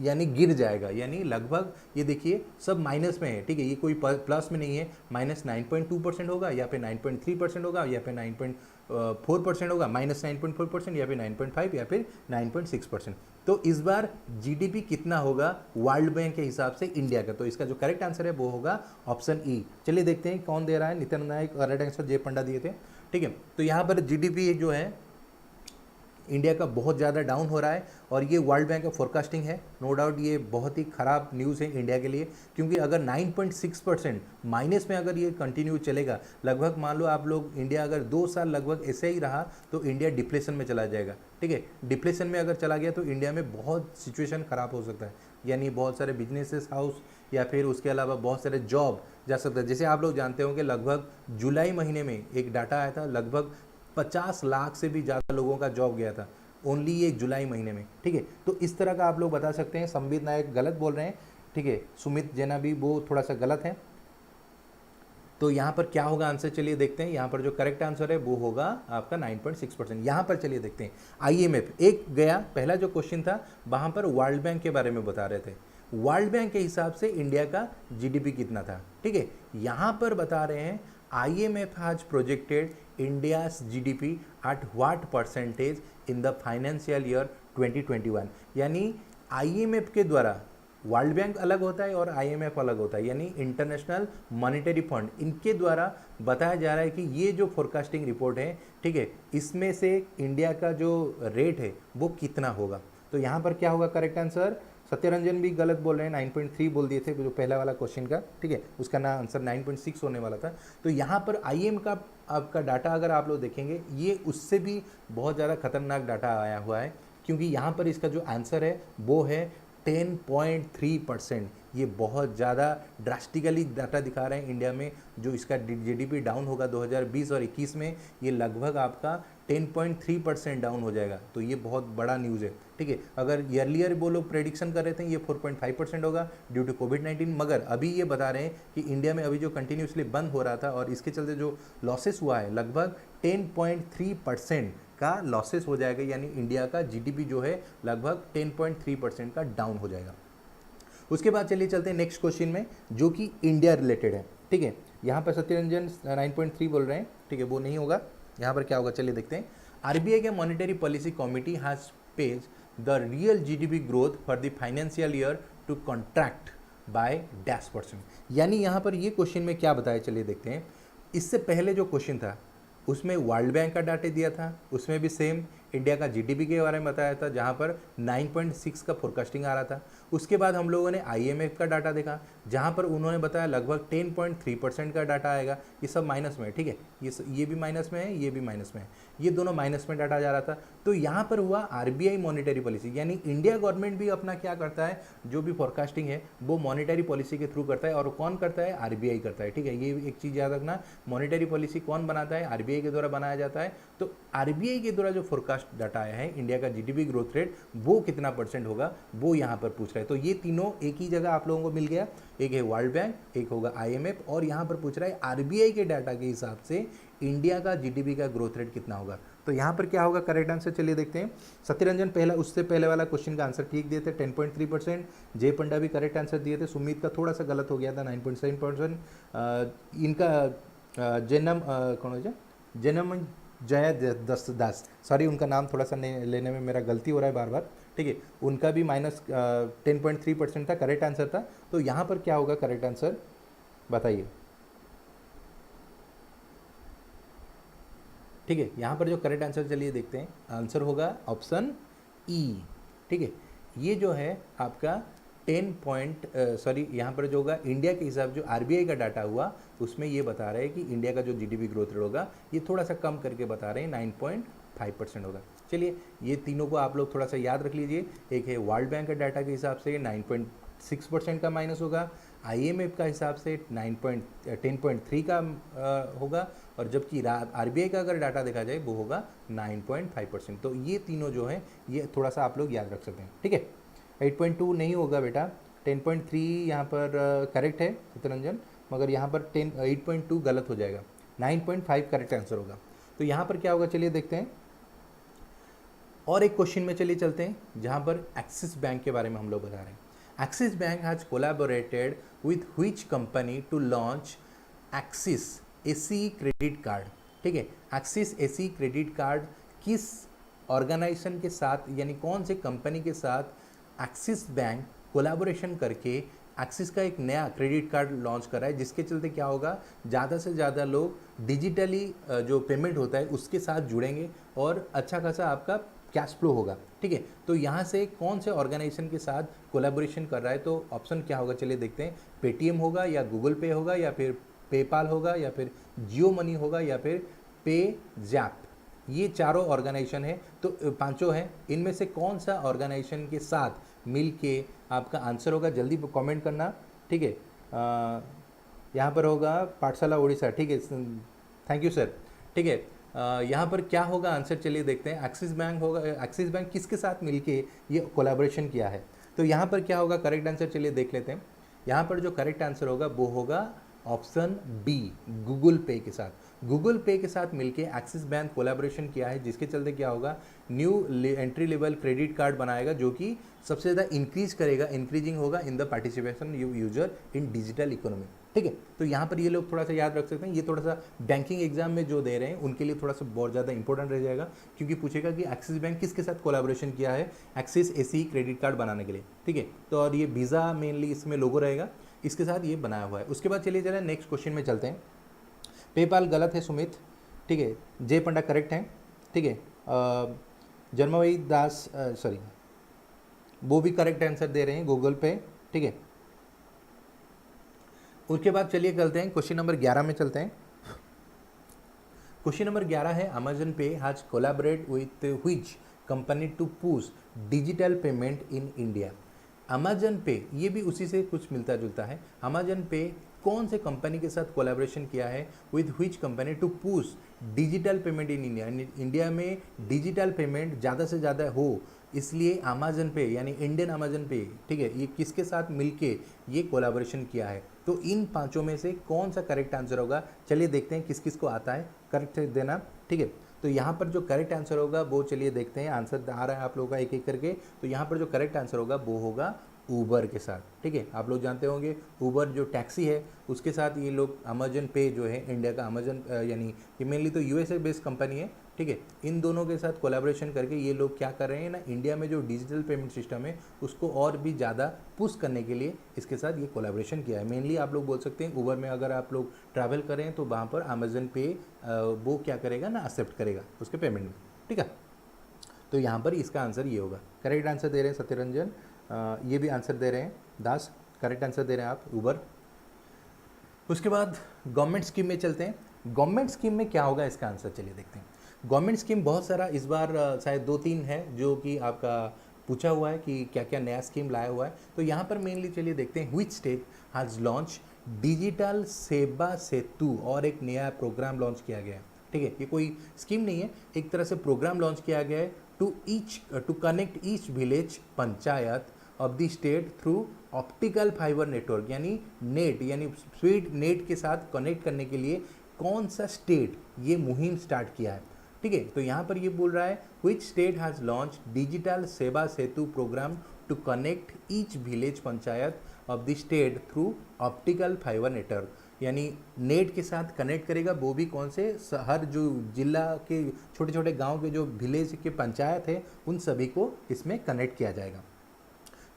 यानी गिर जाएगा, यानी लगभग ये देखिए सब माइनस में है। ठीक है, ये कोई प्लस में नहीं है। -9.2% होगा, या फिर 9.3% होगा, या फिर 9.4% होगा, -9.4% या फिर 9.5 या फिर 9.6%। तो इस बार GDP कितना होगा वर्ल्ड बैंक के हिसाब से इंडिया का? तो इसका जो करेक्ट आंसर है वो होगा ऑप्शन E। चलिए देखते हैं कौन दे रहा है। नित्यानंद नायक और राइट आंसर जय पंडा दिए थे। ठीक है, तो यहाँ पर GDP जो है इंडिया का बहुत ज़्यादा डाउन हो रहा है, और ये वर्ल्ड बैंक का फोरकास्टिंग है। नो डाउट ये बहुत ही ख़राब न्यूज़ है इंडिया के लिए, क्योंकि अगर 9.6% माइनस में अगर ये कंटिन्यू चलेगा, लगभग मान लो आप लोग इंडिया अगर 2 साल लगभग ऐसे ही रहा तो इंडिया डिप्रेशन में चला जाएगा। ठीक है, डिप्रेशन में अगर चला गया तो इंडिया में बहुत सिचुएशन ख़राब हो सकता है, यानी बहुत सारे बिजनेसेस हाउस या फिर उसके अलावा बहुत सारे जॉब जा सकता है। जैसे आप लोग जानते होंगे लगभग जुलाई महीने में एक डाटा आया था, लगभग 50 लाख से भी ज़्यादा लोगों का जॉब गया था ओनली ये जुलाई महीने में। ठीक है, तो इस तरह का आप लोग बता सकते हैं। संबित नायक गलत बोल रहे हैं। ठीक है, सुमित जैना भी वो थोड़ा सा गलत है। तो यहाँ पर क्या होगा आंसर, चलिए देखते हैं। यहाँ पर जो करेक्ट आंसर है वो होगा आपका 9.6%। यहाँ पर चलिए देखते हैं IMF एक गया, पहला जो क्वेश्चन था वहाँ पर वर्ल्ड बैंक के बारे में बता रहे थे, वर्ल्ड बैंक के हिसाब से इंडिया का GDP कितना था, ठीक है। यहाँ पर बता रहे हैं IMF has projected India's GDP at what percentage in the financial year 2021। यानी IMF के द्वारा, वर्ल्ड बैंक अलग होता है और IMF अलग होता है, यानी इंटरनेशनल मॉनेटरी फंड, इनके द्वारा बताया जा रहा है कि ये जो फोरकास्टिंग रिपोर्ट है, ठीक है, इसमें से इंडिया का जो रेट है वो कितना होगा। तो यहाँ पर क्या होगा करेक्ट आंसर, सत्यरंजन भी गलत बोल रहे हैं, 9.3 बोल दिए थे जो पहला वाला क्वेश्चन का, ठीक है, उसका ना आंसर 9.6 होने वाला था। तो यहाँ पर IM का आपका डाटा अगर आप लोग देखेंगे, ये उससे भी बहुत ज़्यादा खतरनाक डाटा आया हुआ है, क्योंकि यहाँ पर इसका जो आंसर है वो है 10.3%। ये बहुत ज़्यादा ड्रास्टिकली डाटा दिखा रहे हैं इंडिया में, जो इसका GDP डाउन होगा 2020 और 21 में, ये लगभग आपका 10.3% डाउन हो जाएगा। तो ये बहुत बड़ा न्यूज़ है, ठीक है। अगर ईयरलियर वो लोग प्रेडिक्शन कर रहे थे ये 4.5% होगा ड्यू टू कोविड-19, मगर अभी ये बता रहे हैं कि इंडिया में अभी जो कंटिन्यूसली बंद हो रहा था और इसके चलते जो लॉसेस हुआ है लगभग 10.3% का लॉसेस हो जाएगा, यानी इंडिया का GDP जो है लगभग 10.3% का डाउन हो जाएगा। उसके बाद चलिए चलते हैं नेक्स्ट क्वेश्चन में, जो कि इंडिया रिलेटेड है, ठीक है। यहाँ पर सत्यरंजन 9.3 बोल रहे हैं, ठीक है, वो नहीं होगा। यहाँ पर क्या होगा चलिए देखते हैं। RBI के monetary policy committee has pegs the real GDP growth for the financial year to contract by -%। यानी यहाँ पर ये क्वेश्चन में क्या बताया चलिए देखते हैं। इससे पहले जो क्वेश्चन था उसमें वर्ल्ड बैंक का डाटा दिया था, उसमें भी सेम इंडिया का GDP के बारे में बताया था, जहाँ पर 9.6 का फोरकास्टिंग आ रहा था। उसके बाद हम लोगों ने IMF का डाटा देखा, जहाँ पर उन्होंने बताया लगभग 10.3% का डाटा आएगा। ये सब माइनस में है, ठीक है, ये भी माइनस में है, ये भी माइनस में है, ये दोनों माइनस में डाटा जा रहा था। तो यहाँ पर हुआ RBI मॉनेटरी पॉलिसी, यानी इंडिया गवर्नमेंट भी अपना क्या करता है, जो भी फोरकास्टिंग है वो मॉनेटरी पॉलिसी के थ्रू करता है। और कौन करता है, RBI करता है, ठीक है। ये एक चीज़ याद रखना, मॉनेटरी पॉलिसी कौन बनाता है, RBI के द्वारा बनाया जाता है। तो RBI के द्वारा जो फोरकास्ट डाटा आया है इंडिया का GDP ग्रोथ रेट वो कितना % होगा, वो यहाँ पर पूछ रहा है। तो ये तीनों एक ही जगह आप लोगों को मिल गया, एक है वर्ल्ड बैंक, एक होगा IMF, और यहाँ पर पूछ रहा है RBI के डाटा के हिसाब से इंडिया का GDP का ग्रोथ रेट कितना होगा। तो यहाँ पर क्या होगा करेक्ट आंसर, चलिए देखते हैं। सत्यरंजन पहला, उससे पहले वाला क्वेश्चन का आंसर ठीक दिए थे 10.3%, जय पंडा भी करेक्ट आंसर दिए थे, सुमित का थोड़ा सा गलत हो गया था 9.7%, इनका जन्म कौन है, जन्म जया दास, सॉरी उनका नाम थोड़ा सा लेने में मेरा गलती हो रहा है बार बार, ठीक है, उनका भी -10.3% था, करेक्ट आंसर था। तो यहाँ पर क्या होगा करेक्ट आंसर बताइए, ठीक है। यहाँ पर जो करेक्ट आंसर चलिए देखते हैं, आंसर होगा ऑप्शन E, ठीक है। ये जो है आपका यहाँ पर जो होगा इंडिया के हिसाब जो RBI का डाटा हुआ उसमें ये बता रहे हैं कि इंडिया का जो GDP ग्रोथ रेट होगा ये थोड़ा सा कम करके बता रहे हैं 9.5% होगा। चलिए ये तीनों को आप लोग थोड़ा सा याद रख लीजिए। एक है वर्ल्ड बैंक का डाटा के हिसाब से 9.6% का माइनस होगा, IMF का हिसाब से 10.3 का होगा, और जबकि RBI का अगर डाटा देखा जाए वो होगा 9.5%। तो ये तीनों जो है ये थोड़ा सा आप लोग याद रख सकते हैं, ठीक है। 8.2 नहीं होगा बेटा, 10.3 यहाँ पर करेक्ट है सत्यरंजन, मगर यहाँ पर 8.2 गलत हो जाएगा, 9.5 करेक्ट आंसर होगा। तो यहाँ पर क्या होगा चलिए देखते हैं। और एक क्वेश्चन में चलिए चलते हैं, जहाँ पर एक्सिस बैंक के बारे में हम लोग बता रहे हैं। Axis Bank has collaborated with which company to launch Axis AC credit card, ठीक है। एक्सिस एसी क्रेडिट कार्ड किस ऑर्गेनाइजेशन के साथ, यानी कौन से कंपनी के साथ एक्सिस बैंक कोलैबोरेशन करके एक्सिस का एक नया क्रेडिट कार्ड लॉन्च कर रहा है, जिसके चलते क्या होगा, ज़्यादा से ज़्यादा लोग डिजिटली जो पेमेंट होता है उसके साथ जुड़ेंगे और अच्छा खासा आपका कैश फ्लो होगा, ठीक है। तो यहाँ से कौन से ऑर्गेनाइजेशन के साथ कोलैबोरेशन कर रहा है, तो ऑप्शन क्या होगा चलिए देखते हैं। पेटीएम होगा, या गूगल पे होगा, या फिर पेपाल होगा, या फिर जियो मनी होगा, या फिर पे जैप। ये चारों ऑर्गेनाइजेशन है, तो पांचों हैं, इनमें से कौन सा ऑर्गेनाइजेशन के साथ मिल के आपका आंसर होगा, जल्दी कमेंट करना, ठीक है। यहाँ पर होगा पाठशाला उड़ीसा, ठीक है, थैंक यू सर, ठीक है। यहाँ पर क्या होगा आंसर चलिए देखते हैं। एक्सिस बैंक होगा, एक्सिस बैंक किसके साथ मिलके ये कोलैबोरेशन किया है, तो यहाँ पर क्या होगा करेक्ट आंसर चलिए देख लेते हैं। यहाँ पर जो करेक्ट आंसर होगा वो होगा ऑप्शन बी गूगल पे के साथ। गूगल पे के साथ मिलके एक्सिस बैंक कोलैबोरेशन किया है, जिसके चलते क्या होगा, new entry level credit card बनाएगा जो कि सबसे ज़्यादा इंक्रीज करेगा, इंक्रीजिंग होगा in the participation user in digital economy. ठीक है, तो यहाँ पर ये लोग थोड़ा सा याद रख सकते हैं, ये थोड़ा सा बैंकिंग एग्जाम में जो दे रहे हैं उनके लिए थोड़ा सा बहुत ज़्यादा इंपॉर्टेंट रह जाएगा, क्योंकि पूछेगा कि एक्सिस बैंक किसके साथ कोलैबोरेशन किया है एक्सिस एसी क्रेडिट कार्ड बनाने के लिए। ठीक है, तो और ये वीज़ा मेनली इसमें लोगो रहेगा, इसके साथ ये बनाया हुआ है। उसके बाद चलिए चलें नेक्स्ट क्वेश्चन में चलते हैं। पेपाल गलत है सुमित, ठीक है, जय पंडा करेक्ट है, ठीक है, जन्मभाई दास सॉरी वो भी करेक्ट आंसर दे रहे हैं गूगल पे। ठीक है, उसके बाद चलिए चलते हैं क्वेश्चन नंबर 11 में चलते हैं। क्वेश्चन नंबर 11 है Amazon Pay has collaborate with which company to push digital payment in India. Amazon Pay ये भी उसी से कुछ मिलता जुलता है। अमेजन पे कौन से कंपनी के साथ कोलैबोरेशन किया है with which company to push digital payment in India. India में डिजिटल पेमेंट ज़्यादा से ज़्यादा हो, इसलिए अमेजन पे यानी इंडियन अमेजन पे, ठीक है, ये किसके साथ मिलके ये कोलैबोरेशन किया है। तो इन पांचों में से कौन सा करेक्ट आंसर होगा, चलिए देखते हैं किस किस को आता है करेक्ट देना। ठीक है, तो यहाँ पर जो करेक्ट आंसर होगा वो चलिए देखते हैं, आंसर आ रहा है आप लोगों का एक एक करके। तो यहाँ पर जो करेक्ट आंसर होगा वो होगा ऊबर के साथ। ठीक है, आप लोग जानते होंगे ऊबर जो टैक्सी है उसके साथ ये लोग अमेजन पे जो है इंडिया का अमेजन यानी ये मेनली तो यूएसए बेस्ड कंपनी है। ठीक है, इन दोनों के साथ कोलैबोरेशन करके ये लोग क्या कर रहे हैं ना, इंडिया में जो डिजिटल पेमेंट सिस्टम है उसको और भी ज़्यादा पुश करने के लिए इसके साथ ये कोलैबोरेशन किया है। मेनली आप लोग बोल सकते हैं ऊबर में अगर आप लोग ट्रैवल करें तो वहाँ पर अमेजन पे वो क्या करेगा ना, एक्सेप्ट करेगा उसके पेमेंट में। ठीक है, तो यहाँ पर इसका आंसर ये होगा। करेक्ट आंसर दे रहे हैं सत्यरंजन, ये भी आंसर दे रहे हैं दास, करेक्ट आंसर दे रहे हैं आप ऊबर। उसके बाद गवर्नमेंट स्कीम में चलते हैं। गवर्नमेंट स्कीम में क्या होगा इसका आंसर चलिए देखते हैं। गवर्नमेंट स्कीम बहुत सारा इस बार शायद 2-3 है जो कि आपका पूछा हुआ है कि क्या क्या नया स्कीम लाया हुआ है। तो यहाँ पर मेनली चलिए देखते हैं which state has launch digital Seva सेतु, और एक नया प्रोग्राम लॉन्च किया गया है। ठीक है, ये कोई स्कीम नहीं है, एक तरह से प्रोग्राम लॉन्च किया गया है to connect each village panchayat of the state through optical fibre network, यानी नेट यानी स्पीड नेट के साथ कनेक्ट करने के लिए कौन सा स्टेट ये मुहिम स्टार्ट किया है। ठीक है, तो यहाँ पर ये बोल रहा है which state has launch digital Seva Setu programme to connect each village panchayat of the state through optical fibre network, यानी नेट के साथ कनेक्ट करेगा वो भी कौन से, हर जो जिला के छोटे छोटे गांव के जो विलेज के पंचायत है उन सभी को इसमें कनेक्ट किया जाएगा।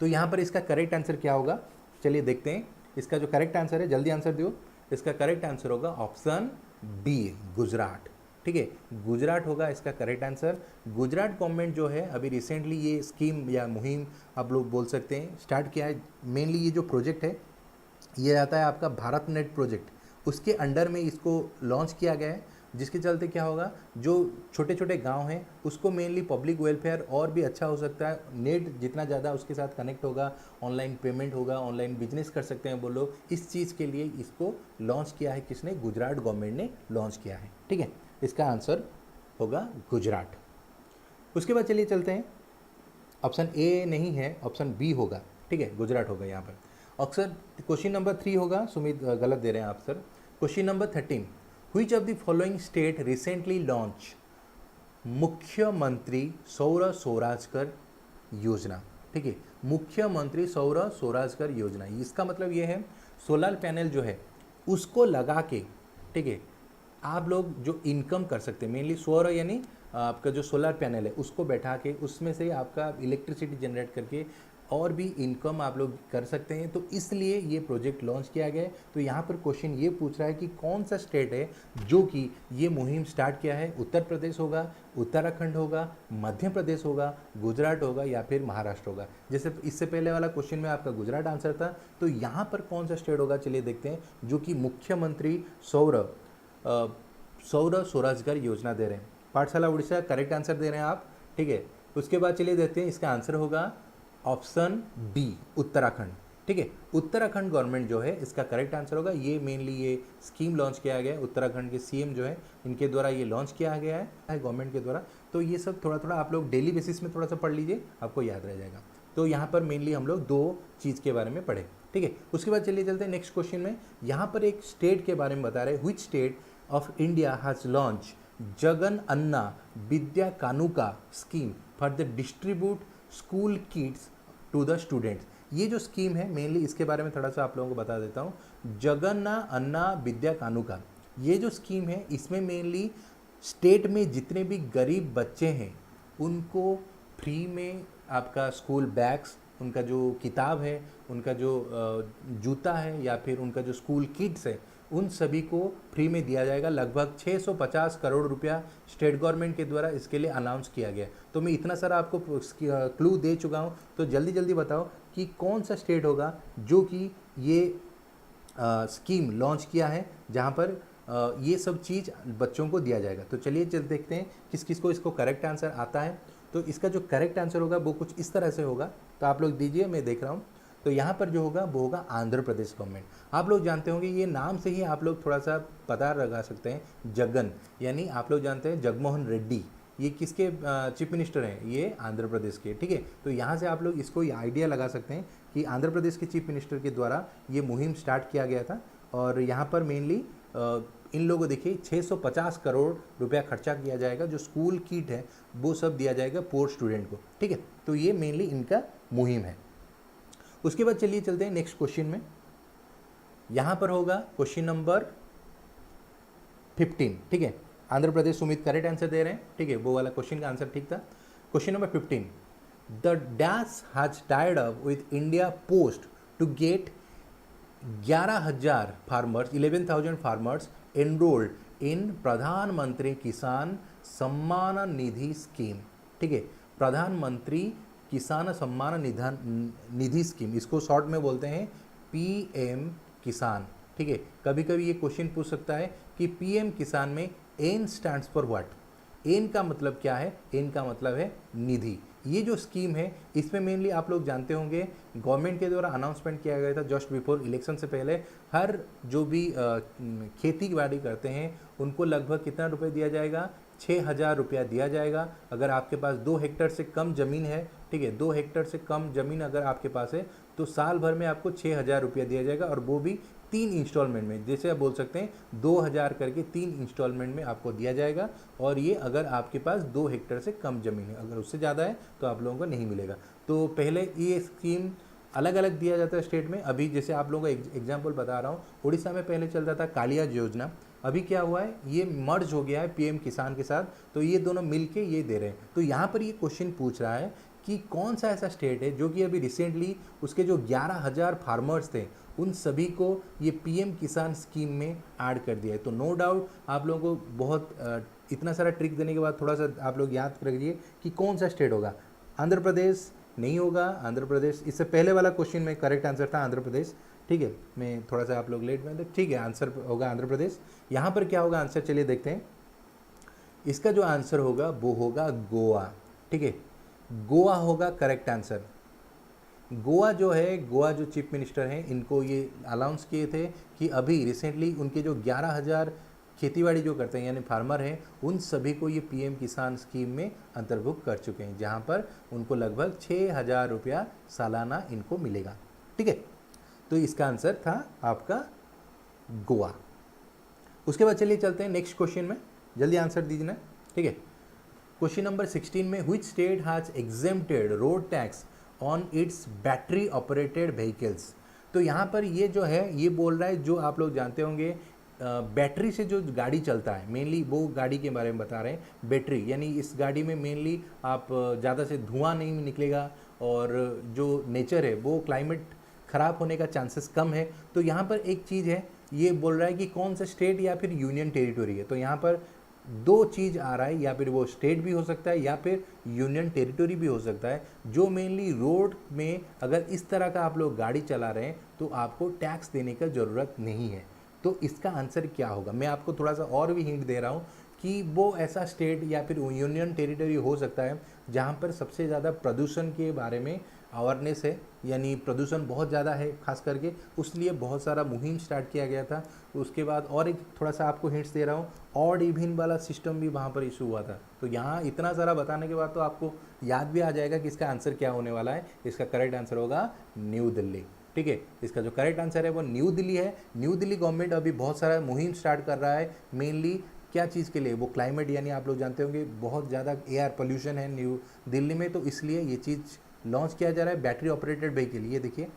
तो यहाँ पर इसका करेक्ट आंसर क्या होगा चलिए देखते हैं। इसका जो करेक्ट आंसर है, जल्दी आंसर दो, इसका करेक्ट आंसर होगा ऑप्शन बी गुजरात। ठीक है, गुजरात होगा इसका करेक्ट आंसर। गुजरात गवर्नमेंट जो है अभी रिसेंटली ये स्कीम या मुहिम आप लोग बोल सकते हैं स्टार्ट किया है। मेनली ये जो प्रोजेक्ट है ये आता है आपका भारत नेट प्रोजेक्ट, उसके अंडर में इसको लॉन्च किया गया है, जिसके चलते क्या होगा जो छोटे छोटे गांव हैं उसको मेनली पब्लिक वेलफेयर और भी अच्छा हो सकता है। नेट जितना ज़्यादा उसके साथ कनेक्ट होगा, ऑनलाइन पेमेंट होगा, ऑनलाइन बिजनेस कर सकते हैं वो लोग। इस चीज़ के लिए इसको लॉन्च किया है किसने, गुजरात गवर्नमेंट ने लॉन्च किया है। ठीक है, इसका आंसर होगा गुजरात। उसके बाद चलिए चलते हैं, ऑप्शन ए नहीं है, ऑप्शन बी होगा। ठीक है, गुजरात होगा यहाँ पर। अक्सर क्वेश्चन नंबर 3 होगा, सुमित गलत दे रहे हैं आप sir. Question number 13, which of the following state recently launch मुख्यमंत्री सौर स्वराजकर योजना। ठीक है, मुख्यमंत्री सौर स्वराजकर योजना, इसका मतलब ये है सोलर पैनल जो है उसको लगा के, ठीक है, आप लोग जो इनकम कर सकते हैं, मेनली सौर यानी आपका जो सोलर पैनल है उसको बैठा के उसमें से आपका इलेक्ट्रिसिटी जनरेट करके और भी इनकम आप लोग कर सकते हैं। तो इसलिए ये प्रोजेक्ट लॉन्च किया गया है। तो यहाँ पर क्वेश्चन ये पूछ रहा है कि कौन सा स्टेट है जो कि ये मुहिम स्टार्ट किया है। उत्तर प्रदेश होगा, उत्तराखंड होगा, मध्य प्रदेश होगा, गुजरात होगा या फिर महाराष्ट्र होगा। जैसे इससे पहले वाला क्वेश्चन में आपका गुजरात आंसर था, तो यहाँ पर कौन सा स्टेट होगा चलिए देखते हैं, जो कि मुख्यमंत्री सौर स्वराजगार योजना दे रहे हैं। पाठशाला उड़ीसा करेक्ट आंसर दे रहे हैं आप। ठीक है, उसके बाद चलिए देखते हैं, इसका आंसर होगा ऑप्शन बी उत्तराखंड। ठीक है, उत्तराखंड गवर्नमेंट जो है इसका करेक्ट आंसर होगा। ये मेनली ये स्कीम लॉन्च किया गया है, उत्तराखंड के सीएम जो है इनके द्वारा ये लॉन्च किया गया है गवर्नमेंट के द्वारा। तो ये सब थोड़ा थोड़ा आप लोग डेली बेसिस में थोड़ा सा पढ़ लीजिए, आपको याद रह जाएगा। तो यहाँ पर मेनली हम लोग 2 चीज़ के बारे में पढ़े। ठीक है। उसके बाद चलिए चलते हैं नेक्स्ट क्वेश्चन में। यहाँ पर एक स्टेट के बारे में बता रहे हैं, which state of India has launch Jagananna Vidya Kanuka scheme for the distribute school kits to the students. ये जो स्कीम है मेनली इसके बारे में थोड़ा सा आप लोगों को बता देता हूँ। जगन्ना अन्ना विद्या कानुका, ये जो स्कीम है इसमें मेनली स्टेट में जितने भी गरीब बच्चे हैं उनको फ्री में आपका स्कूल बैग्स, उनका जो किताब है, उनका जो जूता है या फिर उनका जो स्कूल किट्स है, उन सभी को फ्री में दिया जाएगा। लगभग 650 करोड़ रुपया स्टेट गवर्नमेंट के द्वारा इसके लिए अनाउंस किया गया। तो मैं इतना सारा आपको क्लू दे चुका हूँ, तो जल्दी जल्दी बताओ कि कौन सा स्टेट होगा जो कि ये स्कीम लॉन्च किया है जहाँ पर ये सब चीज़ बच्चों को दिया जाएगा। तो चलिए चल देखते हैं किस किस को इसको करेक्ट आंसर आता है। तो इसका जो करेक्ट आंसर होगा वो कुछ इस तरह से होगा, तो आप लोग दीजिए, मैं देख रहा हूँ। तो यहाँ पर जो होगा वो होगा आंध्र प्रदेश गवर्नमेंट। आप लोग जानते होंगे, ये नाम से ही आप लोग थोड़ा सा पता लगा सकते हैं, जगन यानी आप लोग जानते हैं जगनमोहन रेड्डी, ये किसके चीफ मिनिस्टर हैं, ये आंध्र प्रदेश के। ठीक है, तो यहाँ से आप लोग इसको आइडिया लगा सकते हैं कि आंध्र प्रदेश के चीफ मिनिस्टर के द्वारा ये मुहिम स्टार्ट किया गया था। और यहाँ पर मेनली इन लोगों देखिए 650 करोड़ रुपया खर्चा किया जाएगा, जो स्कूल किट है वो सब दिया जाएगा पोर स्टूडेंट को। ठीक है, तो ये मेनली इनका मुहिम है। उसके बाद चलिए चलते हैं नेक्स्ट क्वेश्चन में। यहाँ पर होगा क्वेश्चन नंबर 15। ठीक है, आंध्र प्रदेश सुमित करेक्ट आंसर दे रहे हैं। ठीक है, वो वाला क्वेश्चन का आंसर ठीक था। Question number 15, the dash has tied up with India post to get 11,000 farmers 11,000 farmers enrolled in Pradhan Mantri Kisan Samman Nidhi scheme. ठीक है, प्रधानमंत्री किसान सम्मान निधि स्कीम, इसको शॉर्ट में बोलते हैं पीएम किसान। ठीक है, कभी कभी ये क्वेश्चन पूछ सकता है कि पीएम किसान में N stands for what. N का मतलब क्या है? एन का मतलब है निधि। ये जो स्कीम है इसमें मेनली आप लोग जानते होंगे गवर्नमेंट के द्वारा अनाउंसमेंट किया गया था जस्ट बिफोर इलेक्शन से पहले। हर जो भी खेती बाड़ी करते हैं उनको लगभग कितना रुपए दिया जाएगा? 6,000 रुपया दिया जाएगा। अगर आपके पास 2 हेक्टेयर से कम ज़मीन है, ठीक है, 2 हेक्टेयर से कम ज़मीन अगर आपके पास है तो साल भर में आपको 6,000 रुपया दिया जाएगा, और वो भी 3 इंस्टॉलमेंट में। जैसे आप बोल सकते हैं 2,000 करके 3 इंस्टॉलमेंट में आपको दिया जाएगा। और ये अगर आपके पास 2 हेक्टेयर से कम ज़मीन है, अगर उससे ज़्यादा है तो आप लोगों को नहीं मिलेगा। तो पहले ये स्कीम अलग अलग दिया जाता है स्टेट में। अभी जैसे आप लोगों को एग्जाम्पल बता रहा हूँ, उड़ीसा में पहले चलता था कालिया योजना, अभी क्या हुआ है, ये मर्ज हो गया है पीएम किसान के साथ, तो ये दोनों मिलके ये दे रहे हैं। तो यहाँ पर ये क्वेश्चन पूछ रहा है कि कौन सा ऐसा स्टेट है जो कि अभी रिसेंटली उसके जो 11,000 फार्मर्स थे उन सभी को ये पीएम किसान स्कीम में ऐड कर दिया है। तो नो डाउट आप लोगों को बहुत इतना सारा ट्रिक देने के बाद थोड़ा सा आप लोग याद रखिए कि कौन सा स्टेट होगा। आंध्र प्रदेश नहीं होगा, आंध्र प्रदेश इससे पहले वाला क्वेश्चन में करेक्ट आंसर था आंध्र प्रदेश। ठीक है, मैं थोड़ा सा आप लोग लेट में, ठीक है, आंसर होगा आंध्र प्रदेश। यहाँ पर क्या होगा आंसर, चलिए देखते हैं। इसका जो आंसर होगा वो होगा गोवा। ठीक है, गोवा होगा करेक्ट आंसर। गोवा जो है, गोवा जो चीफ मिनिस्टर हैं इनको ये अनाउंस किए थे कि अभी रिसेंटली उनके जो 11,000 खेतीबाड़ी जो करते हैं यानी फार्मर हैं उन सभी को ये पीएम किसान स्कीम में अंतर्भुक्त कर चुके हैं, जहाँ पर उनको लगभग 6,000 रुपया सालाना इनको मिलेगा। ठीक है, तो इसका आंसर था आपका गोवा। उसके बाद चलिए चलते हैं नेक्स्ट क्वेश्चन में, जल्दी आंसर दीजिए ना। ठीक है, क्वेश्चन नंबर 16 में which state has exempted road tax on it's battery operated vehicles. तो यहाँ पर ये जो है ये बोल रहा है, जो आप लोग जानते होंगे बैटरी से जो गाड़ी चलता है, मेनली वो गाड़ी के बारे में बता रहे हैं। बैटरी यानी इस गाड़ी में मेनली आप ज़्यादा से धुआं नहीं निकलेगा, और जो नेचर है वो क्लाइमेट ख़राब होने का चांसेस कम है। तो यहाँ पर एक चीज़ है, ये बोल रहा है कि कौन सा स्टेट या फिर यूनियन टेरिटोरी है। तो यहाँ पर 2 चीज़ आ रहा है, या फिर वो स्टेट भी हो सकता है या फिर यूनियन टेरिटोरी भी हो सकता है, जो मेनली रोड में अगर इस तरह का आप लोग गाड़ी चला रहे हैं तो आपको टैक्स देने का ज़रूरत नहीं है। तो इसका आंसर क्या होगा, मैं आपको थोड़ा सा और भी हिंट दे रहा हूँ कि वो ऐसा स्टेट या फिर यूनियन टेरिटरी हो सकता है जहाँ पर सबसे ज़्यादा प्रदूषण के बारे में अवेयरनेस है, यानी प्रदूषण बहुत ज़्यादा है खास करके, उसलिए बहुत सारा मुहिम स्टार्ट किया गया था। उसके बाद और एक थोड़ा सा आपको हिंट्स दे रहा हूँ, ऑड इवन वाला सिस्टम भी वहाँ पर इशू हुआ था। तो यहाँ इतना सारा बताने के बाद तो आपको याद भी आ जाएगा कि इसका आंसर क्या होने वाला है। इसका करेक्ट आंसर होगा न्यू दिल्ली। ठीक है। इसका जो करेक्ट आंसर है वो न्यू दिल्ली है। न्यू दिल्ली गवर्नमेंट अभी बहुत सारा मुहिम स्टार्ट कर रहा है, मेनली क्या चीज़ के लिए, वो क्लाइमेट, यानी आप लोग जानते होंगे बहुत ज़्यादा एयर पोल्यूशन है न्यू दिल्ली में, तो इसलिए ये चीज़ लॉन्च किया जा रहा है बैटरी ऑपरेटेड व्हीकल। ये देखिए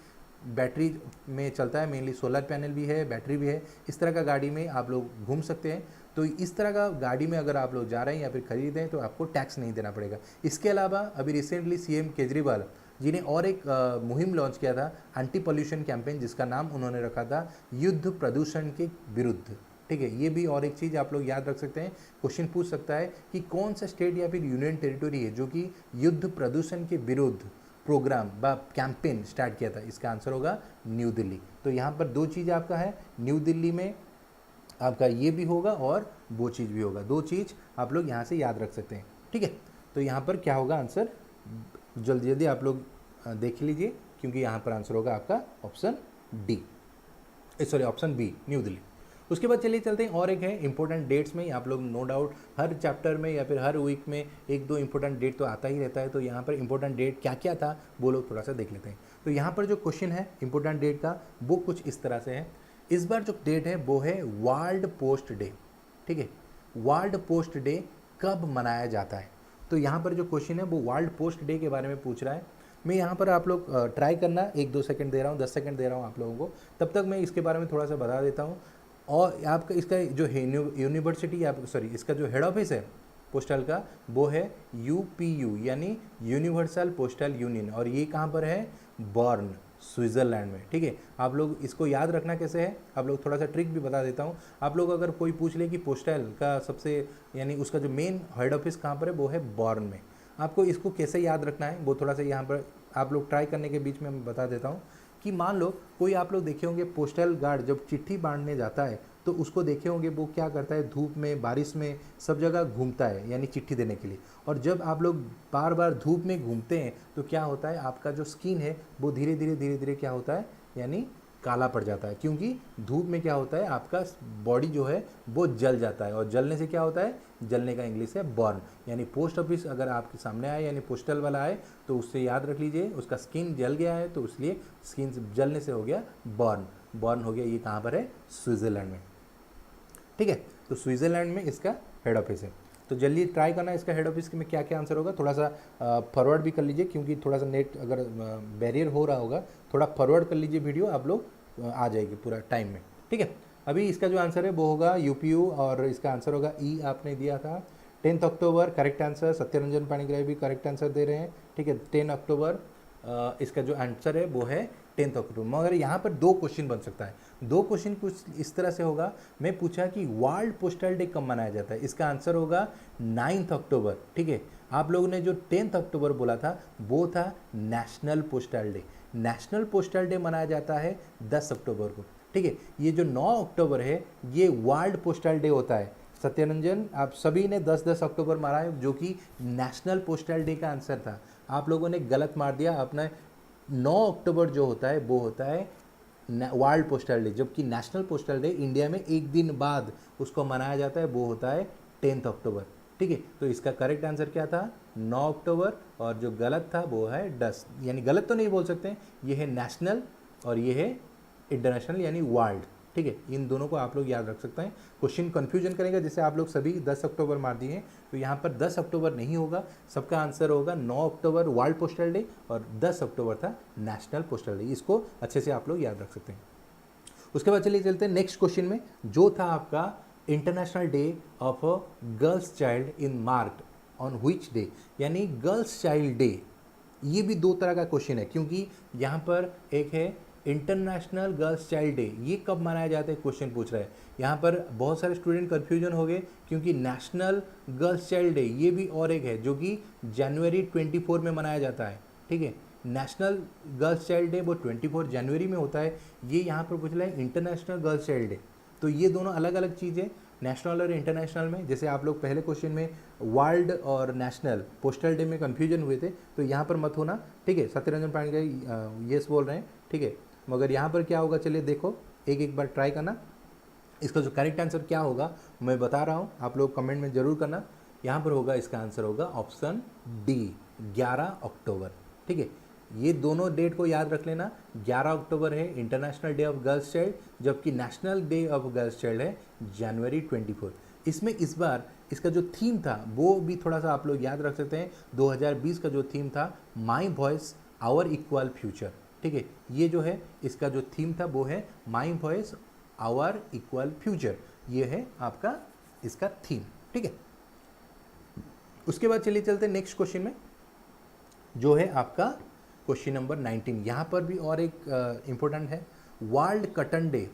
बैटरी में चलता है, मेनली सोलर पैनल भी है, बैटरी भी है, इस तरह का गाड़ी में आप लोग घूम सकते हैं। तो इस तरह का गाड़ी में अगर आप लोग जा रहे हैं या फिर खरीदें तो आपको टैक्स नहीं देना पड़ेगा। इसके अलावा अभी रिसेंटली सीएम केजरीवाल जी ने और एक मुहिम लॉन्च किया था, एंटी पोल्यूशन कैंपेन, जिसका नाम उन्होंने रखा था युद्ध प्रदूषण के विरुद्ध। ठीक है, ये भी और एक चीज़ आप लोग याद रख सकते हैं। क्वेश्चन पूछ सकता है कि कौन सा स्टेट या फिर यूनियन टेरिटरी है जो कि युद्ध प्रदूषण के विरुद्ध प्रोग्राम व कैंपेन स्टार्ट किया था। इसका आंसर होगा न्यू दिल्ली। तो यहाँ पर दो चीज़ आपका है, न्यू दिल्ली में आपका ये भी होगा और वो चीज़ भी होगा, दो चीज़ आप लोग यहाँ से याद रख सकते हैं। ठीक है, तो यहाँ पर क्या होगा आंसर, जल्दी जल्दी आप लोग देख लीजिए, क्योंकि यहाँ पर आंसर होगा आपका option D, sorry option B, New Delhi. उसके बाद चलिए चलते हैं, और एक है इंपॉर्टेंट डेट्स में। आप लोग नो डाउट हर चैप्टर में या फिर हर वीक में एक दो इंपॉर्टेंट डेट तो आता ही रहता है, तो यहाँ पर इंपॉर्टेंट डेट क्या क्या था वो लोग थोड़ा सा देख लेते हैं। तो यहाँ पर जो क्वेश्चन है इंपॉर्टेंट डेट का वो कुछ इस तरह से है। इस बार जो डेट है वो है वर्ल्ड पोस्ट डे। ठीक है, वर्ल्ड पोस्ट डे कब मनाया जाता है? तो यहाँ पर जो क्वेश्चन है वो वर्ल्ड पोस्ट डे के बारे में पूछ रहा है। मैं यहाँ पर आप लोग ट्राई करना, 1-2 सेकंड दे रहा हूँ, 10 सेकंड दे रहा हूँ आप लोगों को, तब तक मैं इसके बारे में थोड़ा सा बता देता हूँ। और आपका इसका जो यूनिवर्सिटी या सॉरी इसका जो हेड ऑफिस है पोस्टल का वो है यूपीयू, यानी यूनिवर्सल पोस्टल यूनियन, और ये कहाँ पर है? बर्न, स्विट्ज़रलैंड में। ठीक है, आप लोग इसको याद रखना कैसे है, आप लोग थोड़ा सा ट्रिक भी बता देता हूँ। आप लोग अगर कोई पूछ ले कि पोस्टल का सबसे यानी उसका जो मेन हेड ऑफिस कहाँ पर है वो है बर्न में, आपको इसको कैसे याद रखना है वो थोड़ा सा यहाँ पर आप लोग ट्राई करने के बीच में मैं बता देता हूँ। कि मान लो कोई आप लोग देखे होंगे पोस्टल गार्ड जब चिट्ठी बांटने जाता है तो उसको देखे होंगे वो क्या करता है, धूप में बारिश में सब जगह घूमता है यानी चिट्ठी देने के लिए। और जब आप लोग बार बार धूप में घूमते हैं तो क्या होता है, आपका जो स्किन है वो धीरे धीरे क्या होता है, यानी काला पड़ जाता है, क्योंकि धूप में क्या होता है आपका बॉडी जो है वो जल जाता है, और जलने से क्या होता है, जलने का इंग्लिश है बर्न। यानी पोस्ट ऑफिस अगर आपके सामने आए यानी पोस्टल वाला आए तो उससे याद रख लीजिए उसका स्किन जल गया है, तो इसलिए स्किन जलने से हो गया बर्न, बर्न हो गया। ये कहाँ पर है? स्विट्ज़रलैंड में। ठीक है, तो स्विट्ज़रलैंड में इसका हेड ऑफिस है। तो जल्दी ट्राई करना इसका हेड ऑफिस में क्या क्या आंसर होगा, थोड़ा सा फॉरवर्ड भी कर लीजिए, क्योंकि थोड़ा सा नेट अगर बैरियर हो रहा होगा, थोड़ा फॉरवर्ड कर लीजिए वीडियो, आप लोग आ जाएगी पूरा टाइम में। ठीक है, अभी इसका जो आंसर है वो होगा यूपीयू, और इसका आंसर होगा ई, आपने दिया था 10 अक्टूबर करेक्ट आंसर। सत्यरंजन पाणिग्राही भी करेक्ट आंसर दे रहे हैं। ठीक है, 10 अक्टूबर इसका जो आंसर है वो है 10 अक्टूबर। मगर यहाँ पर दो क्वेश्चन बन सकता है, दो क्वेश्चन कुछ इस तरह से होगा। मैं पूछा कि वर्ल्ड पोस्टल डे कब मनाया जाता है, इसका आंसर होगा 9 अक्टूबर। ठीक है, आप लोगों ने जो 10 अक्टूबर बोला था वो था national postal day. National postal day मनाया जाता है 10 अक्टूबर को। ठीक है, ये जो 9 अक्टूबर है ये वर्ल्ड पोस्टल डे होता है। सत्यरंजन आप सभी ने 10-10 अक्टूबर मारा है, जो कि नेशनल पोस्टल डे का आंसर था। आप लोगों ने गलत मार दिया अपना। 9 अक्टूबर जो होता है वो होता है वर्ल्ड पोस्टल डे, जबकि नेशनल पोस्टल डे इंडिया में एक दिन बाद उसको मनाया जाता है, वो होता है 10 अक्टूबर। ठीक है, तो इसका करेक्ट आंसर क्या था? 9 अक्टूबर, और जो गलत था वो है 10, यानी गलत तो नहीं बोल सकते, ये है नेशनल और ये है इंटरनेशनल यानी वर्ल्ड। ठीक है, इन दोनों को आप लोग याद रख सकते हैं। क्वेश्चन कन्फ्यूजन करेंगे, जैसे आप लोग सभी 10 अक्टूबर मार दिए हैं, तो यहाँ पर 10 अक्टूबर नहीं होगा, सबका आंसर होगा 9 अक्टूबर वर्ल्ड पोस्टल डे और 10 अक्टूबर था नेशनल पोस्टल डे। इसको अच्छे से आप लोग याद रख सकते हैं। उसके बाद चलिए चलते हैं नेक्स्ट क्वेश्चन में, जो था आपका international day of a girls child in marked on which day, यानी गर्ल्स चाइल्ड डे। ये भी दो तरह का क्वेश्चन है, क्योंकि यहाँ पर एक है इंटरनेशनल गर्ल्स चाइल्ड डे, ये कब मनाया जाता है क्वेश्चन पूछ रहा है। यहाँ पर बहुत सारे स्टूडेंट कन्फ्यूजन हो गए, क्योंकि नेशनल गर्ल्स चाइल्ड डे ये भी और एक है जो कि जनवरी 24 में मनाया जाता है। ठीक है, नेशनल गर्ल्स चाइल्ड डे वो 24 जनवरी में होता है, ये यहाँ पर पूछ रहा है इंटरनेशनल गर्ल्स चाइल्ड डे। तो ये दोनों अलग अलग चीज़ें, नेशनल और इंटरनेशनल में। जैसे आप लोग पहले क्वेश्चन में वर्ल्ड और नेशनल पोस्टल डे में कन्फ्यूजन हुए थे, तो यहाँ पर मत होना। ठीक है, सत्यरंजन पाणिग्राही यस बोल रहे हैं। ठीक है, मगर यहाँ पर क्या होगा, चलिए देखो एक बार ट्राई करना। इसका जो करेक्ट आंसर क्या होगा मैं बता रहा हूँ, आप लोग कमेंट में ज़रूर करना। यहाँ पर होगा, इसका आंसर होगा ऑप्शन डी, 11 अक्टूबर। ठीक है, ये दोनों डेट को याद रख लेना। 11 अक्टूबर है international day of girls child, जबकि national day of girls child है जनवरी 24। इसमें इस बार इसका जो थीम था वो भी थोड़ा सा आप लोग याद रख सकते हैं। 2020 का जो थीम था my voice our equal future, ठीक है। ये जो है इसका जो थीम था वो है my voice our equal future, ये है आपका इसका थीम, ठीक है। उसके बाद चलिए चलते हैं नेक्स्ट क्वेश्चन में, जो है आपका क्वेश्चन नंबर 19। यहाँ पर भी और एक इम्पोर्टेंट है, वर्ल्ड कॉटन डे,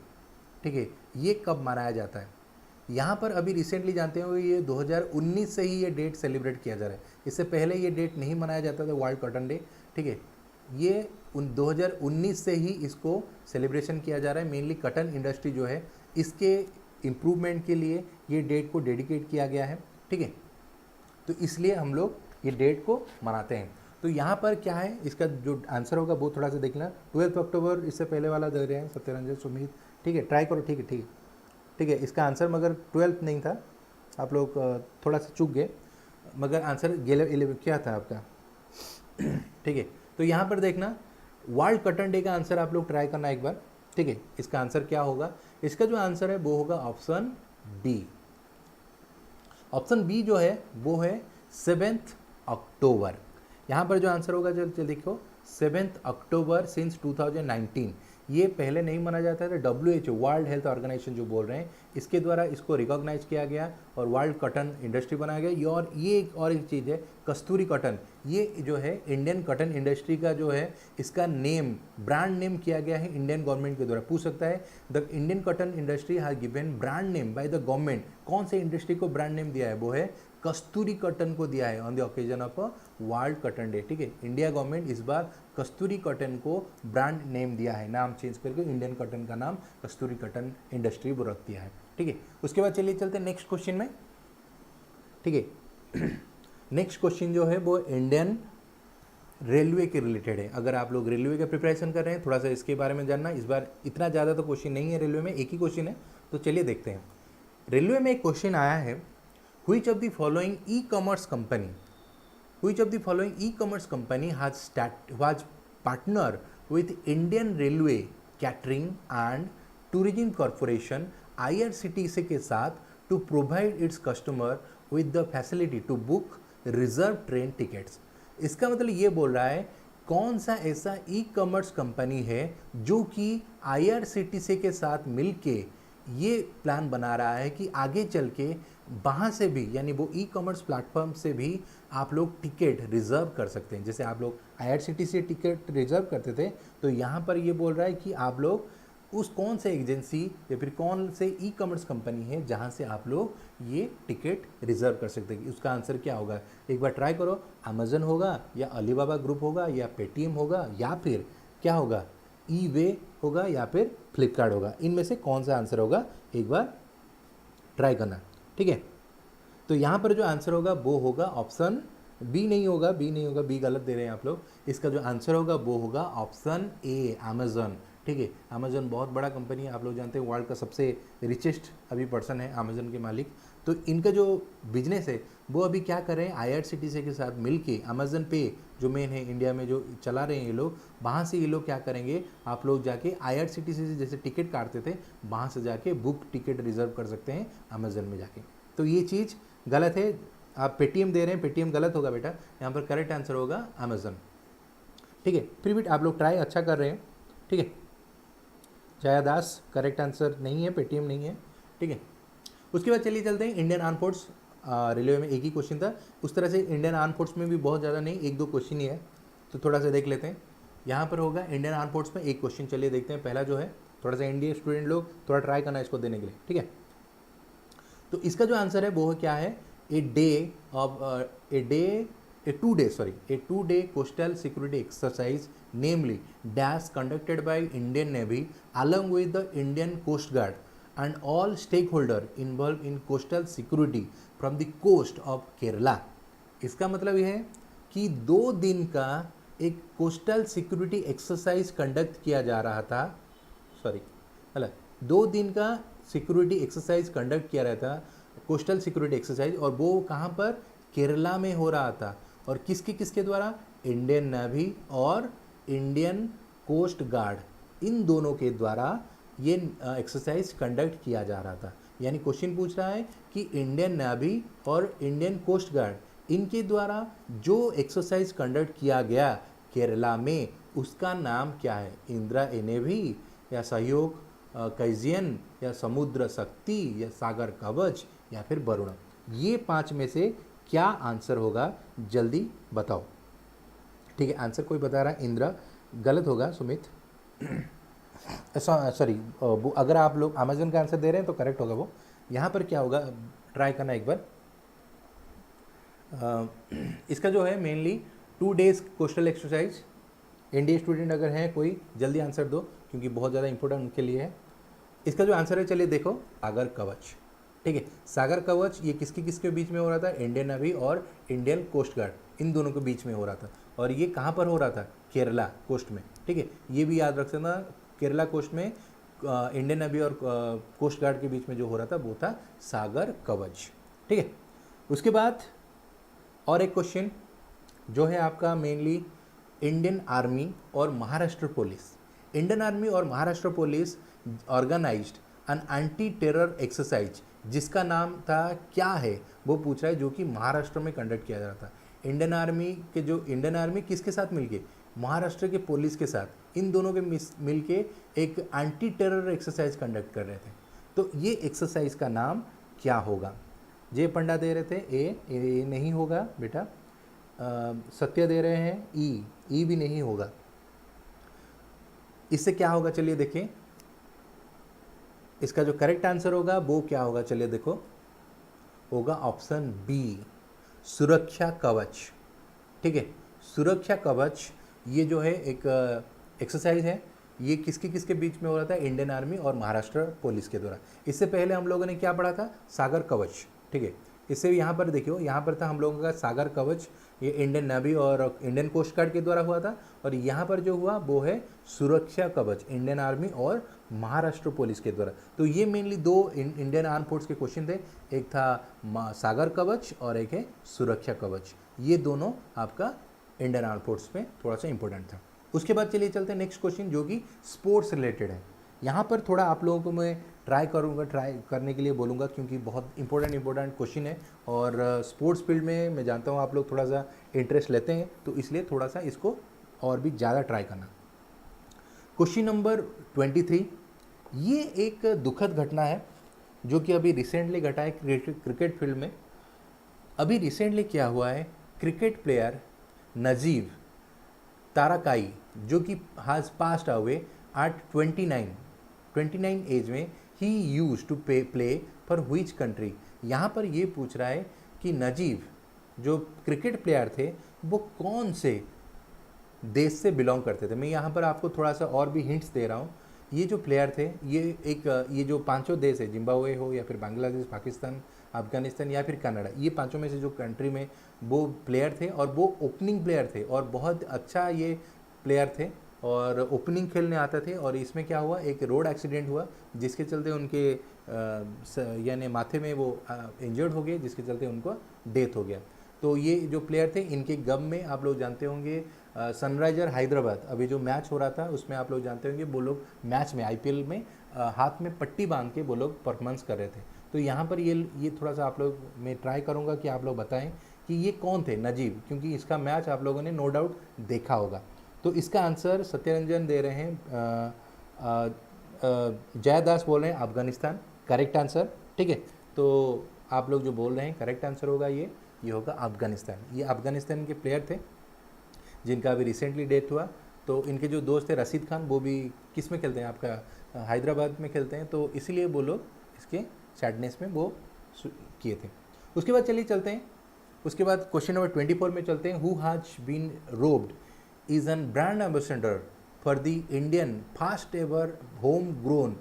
ठीक है। ये कब मनाया जाता है? यहाँ पर अभी रिसेंटली जानते हो ये 2019 से ही ये डेट सेलिब्रेट किया जा रहा है। इससे पहले ये डेट नहीं मनाया जाता था वर्ल्ड कॉटन डे, ठीक है। ये 2019 से ही इसको सेलिब्रेशन किया जा रहा है। मेनली कॉटन इंडस्ट्री जो है इसके इम्प्रूवमेंट के लिए ये डेट को डेडिकेट किया गया है, ठीक है। तो इसलिए हम लोग ये डेट को मनाते हैं। तो यहाँ पर क्या है, इसका जो आंसर होगा वो थोड़ा सा देखना। 12 अक्टूबर इससे पहले वाला दे रहे हैं सत्यरंजन सुमित, ठीक है। ट्राई करो, ठीक है ठीक है ठीक है। इसका आंसर मगर 12 नहीं था, आप लोग थोड़ा सा चूक गए, मगर आंसर 11 क्या था आपका, ठीक है। तो यहाँ पर देखना वर्ल्ड कॉटन डे का आंसर आप लोग ट्राई करना एक बार, ठीक है। इसका आंसर क्या होगा? इसका जो आंसर है वो होगा ऑप्शन बी। ऑप्शन बी जो है वो है 7 अक्टूबर। यहाँ पर जो आंसर होगा चल देखो 7 अक्टूबर सिंस 2019। ये पहले नहीं माना जाता था, WHO वर्ल्ड हेल्थ ऑर्गेनाइजेशन जो बोल रहे हैं इसके द्वारा इसको रिकॉग्नाइज किया गया और वर्ल्ड कॉटन इंडस्ट्री बनाया गया। और ये एक चीज़ है कस्तूरी कॉटन, ये जो है इंडियन कॉटन इंडस्ट्री का जो है इसका नेम ब्रांड नेम किया गया है इंडियन गवर्नमेंट के द्वारा। पूछ सकता है the Indian cotton industry has given brand name by the government, कौन से इंडस्ट्री को ब्रांड नेम दिया है? वो है कस्तूरी कॉटन को दिया है on the occasion of world cotton day, ठीक है। इंडिया गवर्नमेंट इस बार कस्तूरी कॉटन को ब्रांड नेम दिया है, नाम चेंज करके इंडियन कॉटन का नाम कस्तूरी कॉटन इंडस्ट्री वो रख दिया है, ठीक है। उसके बाद चलिए चलते हैं नेक्स्ट क्वेश्चन में, ठीक है। नेक्स्ट क्वेश्चन जो है वो इंडियन रेलवे के रिलेटेड है। अगर आप लोग रेलवे का प्रिपरेशन कर रहे हैं थोड़ा सा इसके बारे में जानना। इस बार इतना ज़्यादा तो क्वेश्चन नहीं है रेलवे में, एक ही क्वेश्चन है, तो चलिए देखते हैं। रेलवे में एक क्वेश्चन आया है, Which of the following e-commerce company was partner with Indian Railway Catering and Tourism Corporation IRCTC के साथ to provide its customer with the facility to book reserved train tickets? इसका मतलब ये बोल रहा है कौन सा ऐसा ई-कॉमर्स कंपनी है जो कि IRCTC के साथ मिलके ये प्लान बना रहा है कि आगे चल के वहाँ से भी, यानी वो ई कॉमर्स प्लेटफॉर्म से भी आप लोग टिकट रिज़र्व कर सकते हैं। जैसे आप लोग IRCTC से टिकट रिज़र्व करते थे, तो यहाँ पर ये बोल रहा है कि आप लोग उस कौन से एजेंसी या फिर कौन से ई कॉमर्स कंपनी है जहाँ से आप लोग ये टिकट रिज़र्व कर सकते हैं। उसका आंसर क्या होगा एक बार ट्राई करो। अमेजन होगा या अलीबाबा ग्रुप होगा या पेटीएम होगा या फिर क्या होगा ई-वे होगा या फिर फ्लिपकार्ट होगा। इनमें से कौन सा आंसर होगा एक बार ट्राई करना, ठीक है। तो यहाँ पर जो आंसर होगा वो होगा ऑप्शन बी। नहीं होगा, बी नहीं होगा, बी गलत दे रहे हैं आप लोग। इसका जो आंसर होगा वो होगा ऑप्शन ए, अमेजन, ठीक है। अमेजन बहुत बड़ा कंपनी है, आप लोग जानते हैं वर्ल्ड का सबसे रिचेस्ट अभी पर्सन है अमेजन के मालिक। तो इनका जो बिजनेस है वो अभी क्या कर रहे हैं IRCTC के साथ मिलके अमेजन पे जो मेन है इंडिया में जो चला रहे हैं ये लोग, वहाँ से ये लोग क्या करेंगे, आप लोग जाके IRCTC से जैसे टिकट काटते थे वहाँ से जाके बुक टिकट रिजर्व कर सकते हैं अमेजन में जाके। तो ये चीज़ गलत है, आप पेटीएम दे रहे हैं, पेटीएम गलत होगा बेटा, यहाँ पर करेक्ट आंसर होगा अमेजन, ठीक है। फिर भी आप लोग ट्राई अच्छा कर रहे हैं, ठीक है। जया दास करेक्ट आंसर नहीं है, पेटीएम नहीं है, ठीक है। उसके बाद चलिए चलते हैं इंडियन आर्म फोर्स। रेलवे में एक ही क्वेश्चन था, उस तरह से इंडियन आर्म फोर्स में भी बहुत ज़्यादा नहीं, एक दो क्वेश्चन ही है, तो थोड़ा सा देख लेते हैं। यहाँ पर होगा इंडियन आर्म फोर्स में एक क्वेश्चन, चलिए देखते हैं। पहला जो है थोड़ा सा इंडियन स्टूडेंट लोग थोड़ा ट्राई करना इसको देने के लिए, ठीक है। तो इसका जो आंसर है वो क्या है, a two day coastal security exercise namely dash conducted by Indian navy along with the Indian coast guard and all stakeholder involved in coastal security from the coast of Kerala. इसका मतलब यह है कि 2 दिन का एक कोस्टल सिक्योरिटी एक्सरसाइज कंडक्ट किया जा रहा था, 2 दिन का सिक्योरिटी एक्सरसाइज कंडक्ट किया रहा था, कोस्टल सिक्योरिटी एक्सरसाइज, और वो कहाँ पर, केरला में हो रहा था। और किसके द्वारा, इंडियन नेवी और इंडियन कोस्ट गार्ड, इन दोनों के द्वारा ये एक्सरसाइज कंडक्ट किया जा रहा था। यानी क्वेश्चन पूछ रहा है कि इंडियन नेवी और इंडियन कोस्ट गार्ड इनके द्वारा जो एक्सरसाइज कंडक्ट किया गया केरला में, उसका नाम क्या है? इंदिरा नेवी, या सहयोग कैजियन, या समुद्र शक्ति, या सागर कवच, या फिर वरुण। ये 5 में से क्या आंसर होगा, जल्दी बताओ। ठीक है, आंसर कोई बता रहा है इंदिरा, गलत होगा सुमित। सॉरी, अगर आप लोग अमेजन का आंसर दे रहे हैं तो करेक्ट होगा वो। यहाँ पर क्या होगा, ट्राई करना एक बार। इसका जो है mainly 2 days coastal exercise. India student अगर हैं कोई, जल्दी आंसर दो क्योंकि बहुत ज़्यादा इंपॉर्टेंट उनके लिए है। इसका जो आंसर है, चलिए देखो, सागर कवच। ठीक है, सागर कवच ये किसके बीच में हो रहा था? इंडियन नेवी और इंडियन कोस्ट गार्ड, इन दोनों के बीच में हो रहा था। और ये कहाँ पर हो रहा था? केरला कोस्ट में। ठीक है, ये भी याद रख सकना, केरला कोस्ट में इंडियन नेवी और कोस्ट गार्ड के बीच में जो हो रहा था वो था सागर कवच। ठीक है, उसके बाद और एक क्वेश्चन जो है आपका मेनली इंडियन आर्मी और महाराष्ट्र पुलिस। इंडियन आर्मी और Maharashtra police organised an anti terror exercise, जिसका नाम था क्या है, वो पूछ रहा है, जो कि महाराष्ट्र में कंडक्ट किया जा रहा था। इंडियन आर्मी किसके साथ मिलके? महाराष्ट्र के पुलिस के साथ, इन दोनों के मिलके एक एंटी टेरर एक्सरसाइज कंडक्ट कर रहे थे। तो ये एक्सरसाइज का नाम क्या होगा? जय पंडा दे रहे थे ए नहीं होगा बेटा। सत्य दे रहे हैं ई भी नहीं होगा। इससे क्या होगा, चलिए देखें। इसका जो करेक्ट आंसर होगा वो क्या होगा, चलिए देखो, होगा ऑप्शन बी, सुरक्षा कवच। ठीक है, सुरक्षा कवच ये जो है एक एक्सरसाइज है, ये किसके बीच में हो रहा था? इंडियन आर्मी और महाराष्ट्र पुलिस के द्वारा। इससे पहले हम लोगों ने क्या पढ़ा था? सागर कवच। ठीक है, इससे यहाँ पर देखियो, यहाँ पर था हम लोगों का सागर कवच, ये इंडियन नेवी और इंडियन कोस्ट गार्ड के द्वारा हुआ था। और यहाँ पर जो हुआ वो है सुरक्षा कवच, इंडियन आर्मी और महाराष्ट्र पुलिस के द्वारा। तो ये मेनली 2 इंडियन आर्म फोर्स के क्वेश्चन थे, एक था सागर कवच और एक है सुरक्षा कवच। ये दोनों आपका इंडियन आर्म फोर्स में थोड़ा सा इंपॉर्टेंट था। उसके बाद चलिए चलते हैं नेक्स्ट क्वेश्चन, जो कि स्पोर्ट्स रिलेटेड है। यहाँ पर थोड़ा आप लोगों को मैं ट्राई करने के लिए बोलूँगा, क्योंकि बहुत इंपॉर्टेंट क्वेश्चन है। और स्पोर्ट्स फील्ड में मैं जानता हूँ आप लोग थोड़ा सा इंटरेस्ट लेते हैं, तो इसलिए थोड़ा सा इसको और भी ज़्यादा ट्राई करना। क्वेश्चन नंबर 23, ये एक दुखद घटना है जो कि अभी रिसेंटली घटा है क्रिकेट फील्ड में। अभी रिसेंटली क्या हुआ है, क्रिकेट प्लेयर नजीब ताराकाई, जो कि has passed away at 29 age में, he use to play for which country. यहाँ पर ये पूछ रहा है कि नजीब जो क्रिकेट प्लेयर थे वो कौन से देश से बिलोंग करते थे। मैं यहाँ पर आपको थोड़ा सा और भी हिंट्स दे रहा हूँ। ये जो प्लेयर थे, ये जो 5 देश है, जिम्बाब्वे हो या फिर बांग्लादेश, पाकिस्तान, अफगानिस्तान या फिर कनाडा, ये 5 में से जो कंट्री में वो प्लेयर थे, और वो ओपनिंग प्लेयर थे और बहुत अच्छा ये प्लेयर थे और ओपनिंग खेलने आते थे। और इसमें क्या हुआ, एक रोड एक्सीडेंट हुआ जिसके चलते उनके यानी माथे में वो इंजर्ड हो गए, जिसके चलते उनको डेथ हो गया। तो ये जो प्लेयर थे, इनके गम में आप लोग जानते होंगे सनराइजर हैदराबाद अभी जो मैच हो रहा था उसमें आप लोग जानते होंगे, वो लोग मैच में IPL में हाथ में पट्टी बांध के वो लोग परफॉर्मेंस कर रहे थे। तो यहाँ पर ये थोड़ा सा आप लोग, मैं ट्राई करूँगा कि आप लोग बताएं कि ये कौन थे नजीब, क्योंकि इसका मैच आप लोगों ने नो डाउट देखा होगा। तो इसका आंसर सत्यरंजन दे रहे हैं, जयदास बोल रहे हैं अफगानिस्तान, करेक्ट आंसर। ठीक है, तो आप लोग जो बोल रहे हैं करेक्ट आंसर होगा ये होगा अफगानिस्तान। ये अफगानिस्तान के प्लेयर थे जिनका अभी रिसेंटली डेथ हुआ। तो इनके जो दोस्त थे रशीद खान, वो भी किस में खेलते हैं, आपका हैदराबाद में खेलते हैं, तो इसीलिए वो लोग इसके सैडनेस में वो किए थे। उसके बाद चलिए चलते हैं, उसके बाद क्वेश्चन नंबर 24 में चलते हैं। Who has been roped is an brand ambassador for the Indian first ever home grown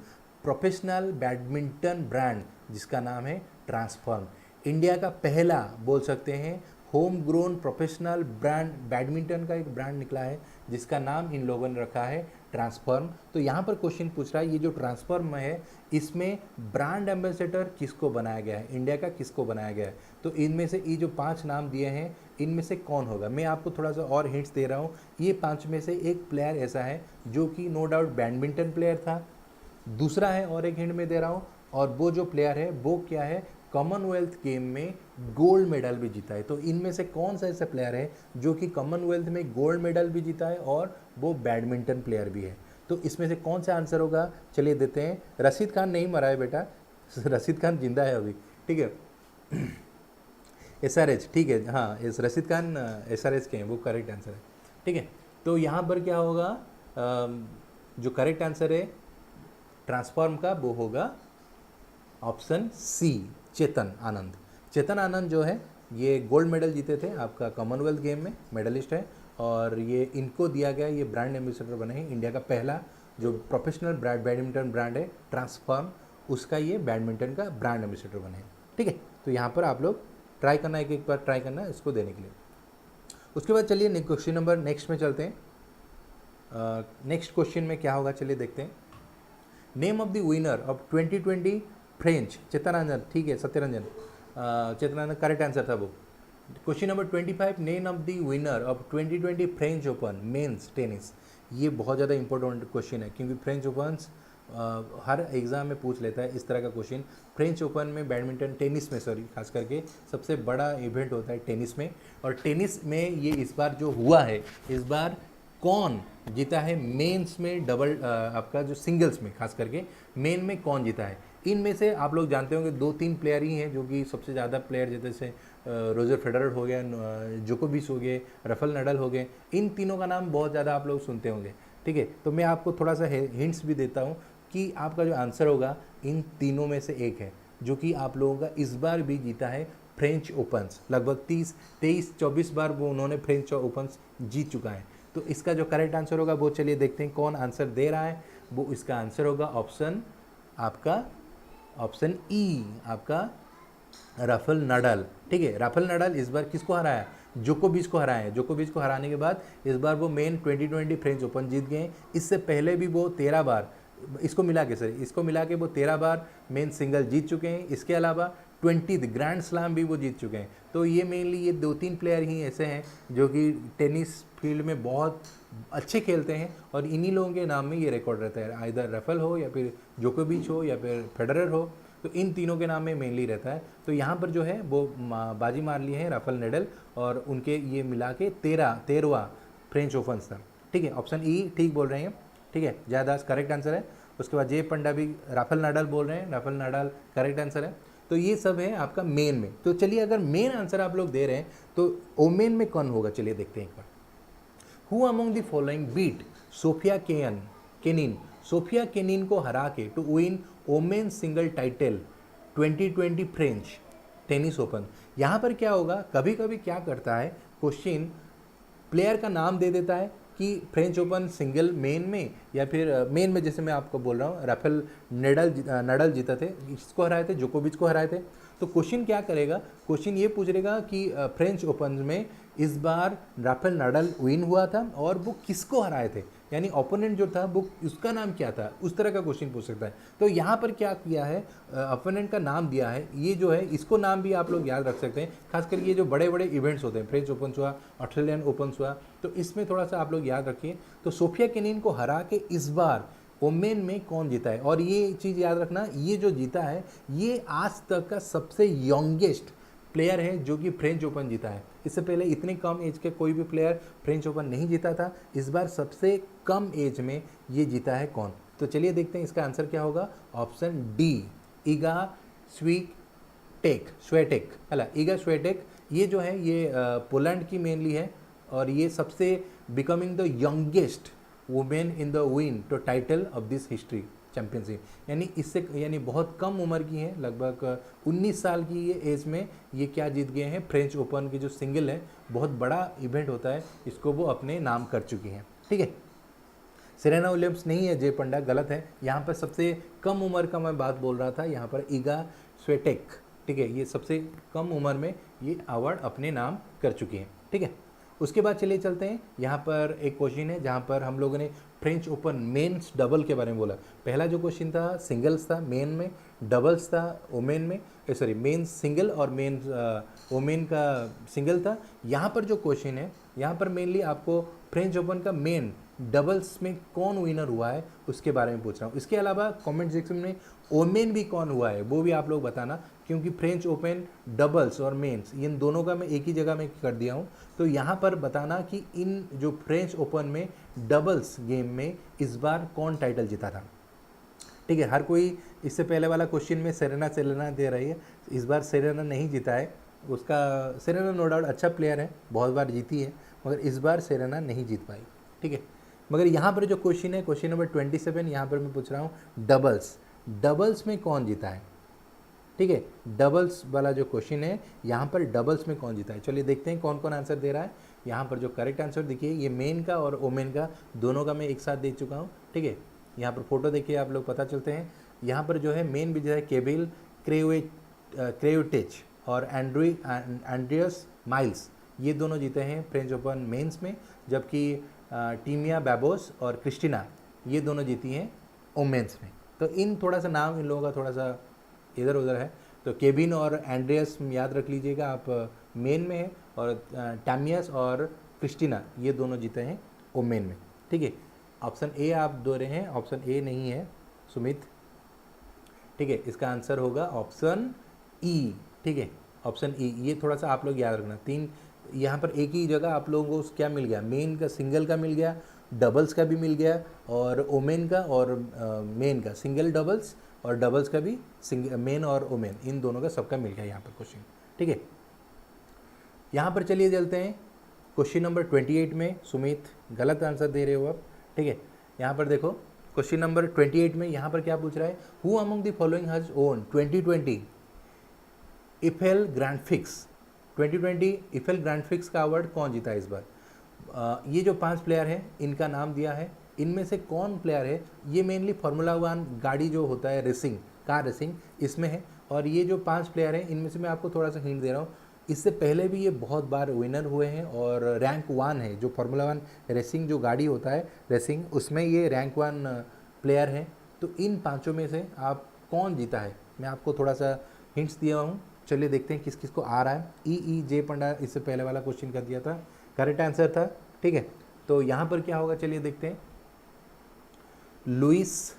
professional badminton brand, जिसका नाम है ट्रांसफॉर्म। इंडिया का पहला बोल सकते हैं home grown professional brand, badminton का एक ब्रांड निकला है जिसका नाम इन लोगों ने रखा है ट्रांसफॉर्म। तो यहाँ पर क्वेश्चन पूछ रहा है, ये जो ट्रांसफॉर्म है इसमें ब्रांड एम्बेसडर किसको बनाया गया है, इंडिया का किसको बनाया गया है। तो इनमें से ये जो 5 नाम दिए हैं, इनमें से कौन होगा। मैं आपको थोड़ा सा और हिंट्स दे रहा हूँ। ये 5 में से एक प्लेयर ऐसा है जो कि नो डाउट बैडमिंटन प्लेयर था। दूसरा है, और एक हिंट में दे रहा हूँ, और वो जो प्लेयर है वो क्या है, कॉमनवेल्थ गेम में गोल्ड मेडल भी जीता है। तो इनमें से कौन सा ऐसा प्लेयर है जो कि कॉमनवेल्थ में गोल्ड मेडल भी जीता है और वो बैडमिंटन प्लेयर भी है। तो इसमें से कौन सा आंसर होगा, चलिए देते हैं। रशीद खान नहीं मरा है बेटा, रशीद खान जिंदा है अभी, ठीक है। SRH, ठीक है, हाँ, इस रशीद खान SRH के हैं, वो करेक्ट आंसर है, ठीक है। तो यहाँ पर क्या होगा, जो करेक्ट आंसर है ट्रांसफॉर्म का वो होगा ऑप्शन सी, चेतन आनंद। चेतन आनंद जो है ये गोल्ड मेडल जीते थे आपका कॉमनवेल्थ गेम में, मेडलिस्ट है, और ये इनको दिया गया, ये ब्रांड एम्बेसडर बने हैं। इंडिया का पहला जो प्रोफेशनल बैडमिंटन ब्रांड है ट्रांसफॉर्म, उसका ये बैडमिंटन का ब्रांड एम्बेसडर बने हैं, ठीक है। तो यहाँ पर आप लोग ट्राई करना, एक बार ट्राई करना इसको देने के लिए। उसके बाद चलिए क्वेश्चन नंबर नेक्स्ट में चलते हैं। नेक्स्ट क्वेश्चन में क्या होगा, चलिए देखते हैं। Name of the winner of 2020 French, Chetnanand, ठीक है, सत्यरंजन, चेतनानंद करेक्ट आंसर था वो। Question number 25, name of the winner of 2020 French open men's tennis. ये बहुत ज़्यादा इंपॉर्टेंट क्वेश्चन है क्योंकि फ्रेंच ओपन्स हर एग्ज़ाम में पूछ लेता है इस तरह का क्वेश्चन। फ्रेंच ओपन में बैडमिंटन, टेनिस में सॉरी, खास करके सबसे बड़ा इवेंट होता है टेनिस में, और टेनिस में ये इस बार जो हुआ है, इस बार कौन जीता है मेंस में, डबल आपका जो सिंगल्स में, खास करके मेन में कौन जीता है। इनमें से आप लोग जानते होंगे 2-3 प्लेयर ही हैं जो कि सबसे ज़्यादा प्लेयर, जैसे रोजर फेडरर हो गया, जोकोविच हो गए, राफेल नडाल हो गए, इन तीनों का नाम बहुत ज़्यादा आप लोग सुनते होंगे, ठीक है। तो मैं आपको थोड़ा सा हिंट्स भी देता हूँ कि आपका जो आंसर होगा इन तीनों में से एक है जो कि आप लोगों का इस बार भी जीता है फ्रेंच ओपन्स। लगभग 23-24 बार वो उन्होंने फ्रेंच ओपन्स जीत चुका है। तो इसका जो करेक्ट आंसर होगा वो चलिए देखते हैं कौन आंसर दे रहा है। वो इसका आंसर होगा ऑप्शन आपका, ऑप्शन ई, आपका राफेल नडाल, ठीक है। राफेल नडाल इस बार किसको हराया, जोकोविच को हराया है। जोकोविच को हराने के बाद इस बार वो मेन 2020 फ्रेंच ओपन जीत गए। इससे पहले भी वो 13 बार, इसको मिला के वो 13 बार मेन सिंगल जीत चुके हैं। इसके अलावा 20 ग्रैंड स्लैम भी वो जीत चुके हैं। तो ये मेनली ये 2-3 प्लेयर ही ऐसे हैं जो कि टेनिस फील्ड में बहुत अच्छे खेलते हैं, और इन्हीं लोगों के नाम में ये रिकॉर्ड रहता है, आइदर राफेल हो या फिर जोकोविच हो या फिर फेडरर हो, तो इन तीनों के नाम में मेनली रहता है। तो यहाँ पर जो है वो बाजी मार लिए हैं राफेल नडाल, और उनके ये मिला के 13वां फ्रेंच ओपन था, ठीक है। ऑप्शन ई ठीक बोल रहे हैं, ठीक है, जयदास करेक्ट आंसर है। उसके बाद जय पंडा भी राफेल नडाल बोल रहे हैं, राफेल नडाल करेक्ट आंसर है। तो ये सब है आपका मेन में। तो चलिए अगर मेन आंसर आप लोग दे रहे हैं तो ओमेन में कौन होगा, चलिए देखते हैं एक बार। Who among the following beat Sofia Kenin, Sofia Kenin को हरा के to win women singles title 2020 French tennis open. यहाँ पर क्या होगा, कभी कभी क्या करता है क्वेश्चन, प्लेयर का नाम दे देता है कि फ्रेंच ओपन सिंगल मेन में, या फिर मेन में जैसे मैं आपको बोल रहा हूँ राफेल नडाल जीता थे, इसको हराए थे, जोकोविच को हराए थे। तो क्वेश्चन क्या करेगा, क्वेश्चन ये पूछेगा कि फ्रेंच ओपन में इस बार राफेल नडाल विन हुआ था और वो किसको हराए थे, यानी ओपोनेंट जो था वो उसका नाम क्या था, उस तरह का क्वेश्चन पूछ सकता है। तो यहाँ पर क्या किया है, ओपोनेंट का नाम दिया है, ये जो है इसको नाम भी आप लोग याद रख सकते हैं। खासकर ये जो बड़े बड़े इवेंट्स होते हैं, फ्रेंच ओपन हुआ, ऑस्ट्रेलियन ओपन हुआ, तो इसमें थोड़ा सा आप लोग याद रखिए। तो सोफिया केनिन को हरा के इस बार ओमेन में कौन जीता है, और ये चीज़ याद रखना, ये जो जीता है ये आज तक का सबसे यंगेस्ट प्लेयर है जो कि फ्रेंच ओपन जीता है। इससे पहले इतने कम एज के कोई भी प्लेयर फ्रेंच ओपन नहीं जीता था, इस बार सबसे कम एज में ये जीता है कौन। तो चलिए देखते हैं इसका आंसर क्या होगा। ऑप्शन डी, ईगा स्वेटेक, ईगा स्वेटेक, ये जो है ये पोलैंड की मेनली है, और ये सबसे becoming the youngest women in the win to title of this history championship, यानी बहुत कम उम्र की है, लगभग 19 साल की ये एज में ये क्या जीत गए हैं, फ्रेंच ओपन की जो सिंगल है, बहुत बड़ा इवेंट होता है, इसको वो अपने नाम कर चुकी हैं, ठीक है। सेरेना विलियम्स नहीं है, जय पंडा गलत है। यहाँ पर सबसे कम उम्र का मैं बात बोल रहा था, यहाँ पर ईगा स्वेटेक, ठीक है, ये सबसे कम उम्र में ये अवार्ड अपने नाम कर चुकी हैं, ठीक है। उसके बाद चलिए चलते हैं, यहाँ पर एक क्वेश्चन है जहाँ पर हम लोगों ने फ्रेंच ओपन मेंस डबल के बारे में बोला। पहला जो क्वेश्चन था सिंगल्स था मेन में, डबल्स था ओमेन में, सॉरी मेंस सिंगल और मेंस ओमेन का सिंगल था। यहाँ पर जो क्वेश्चन है, यहाँ पर मेनली आपको फ्रेंच ओपन का मेन डबल्स में कौन विनर हुआ है उसके बारे में पूछ रहा हूँ। इसके अलावा कमेंट सेक्शन में ओमेन भी कौन हुआ है वो भी आप लोग बताना, क्योंकि फ्रेंच ओपन डबल्स और मेंस इन दोनों का मैं एक ही जगह में कर दिया हूँ। तो यहाँ पर बताना कि इन जो फ्रेंच ओपन में डबल्स गेम में इस बार कौन टाइटल जीता था। ठीक है, हर कोई इससे पहले वाला क्वेश्चन में सेरेना सेरेना दे रही है, इस बार सेरेना नहीं जीता है उसका। सेरेना नो डाउट अच्छा प्लेयर है, बहुत बार जीती है, मगर इस बार सेरेना नहीं जीत पाई। ठीक है, मगर यहाँ पर जो क्वेश्चन है क्वेश्चन नंबर 27, यहाँ पर मैं पूछ रहा हूँ डबल्स में कौन जीता है। ठीक है, डबल्स वाला जो क्वेश्चन है यहाँ पर डबल्स में कौन जीता है। चलिए देखते हैं कौन कौन आंसर दे रहा है। यहाँ पर जो करेक्ट आंसर देखिए, ये मेन का और ओमेन का दोनों का मैं एक साथ दे चुका हूँ। ठीक है, यहाँ पर फोटो देखिए आप लोग पता चलते हैं। यहाँ पर जो है मेन भी जो है केबिल क्रेयोटिच और एंड्रियस माइल्स, ये दोनों जीते हैं फ्रेंच ओपन मेंस में, जबकि टीमिया बैबोस और क्रिस्टिना ये दोनों जीती हैं ओमेंस में। तो इन थोड़ा सा नाम इन लोगों का थोड़ा सा इधर उधर है, तो केबिन और एंड्रियस याद रख लीजिएगा आप, मेन में है, और टैमियस और क्रिस्टिना ये दोनों जीते हैं ओमेन में। ठीक है, ऑप्शन ए आप दो रहे हैं, ऑप्शन ए नहीं है सुमित। ठीक है, इसका आंसर होगा ऑप्शन ई। ठीक है, ऑप्शन ई, ये थोड़ा सा आप लोग याद रखना। तीन यहाँ पर एक ही जगह आप लोगों को क्या मिल गया, मेन का सिंगल का मिल गया, डबल्स का भी मिल गया, और ओमेन का और मेन का सिंगल डबल्स, और डबल्स का भी मेन और ओमेन इन दोनों का सबका मिल गया यहाँ पर क्वेश्चन। ठीक है, यहाँ पर चलिए चलते हैं क्वेश्चन नंबर 28 में। सुमित गलत आंसर दे रहे हो आप। ठीक है, यहाँ पर देखो क्वेश्चन नंबर 28 में यहाँ पर क्या पूछ रहा है, who among the following has own 2020 Eiffel grand fix. 2020 Eiffel grand fix का अवार्ड कौन जीता है इस बार। ये जो 5 प्लेयर हैं इनका नाम दिया है, इनमें से कौन प्लेयर है, ये मेनली फार्मूला 1 गाड़ी जो होता है रेसिंग, कार रेसिंग, इसमें है। और ये जो 5 प्लेयर हैं इनमें से मैं आपको थोड़ा सा हिंट दे रहा हूँ, इससे पहले भी ये बहुत बार विनर हुए हैं, और रैंक 1 है जो फार्मूला 1 रेसिंग जो गाड़ी होता है रेसिंग, उसमें ये रैंक 1 प्लेयर हैं। तो इन पाँचों में से आप कौन जीता है, मैं आपको थोड़ा सा हिंट्स दिया हूँ। चलिए देखते हैं किस किस को आ रहा है। ई जे पंडा इससे पहले वाला क्वेश्चन कर दिया था, करेक्ट आंसर था। ठीक है, तो यहाँ पर क्या होगा चलिए देखते हैं। Lewis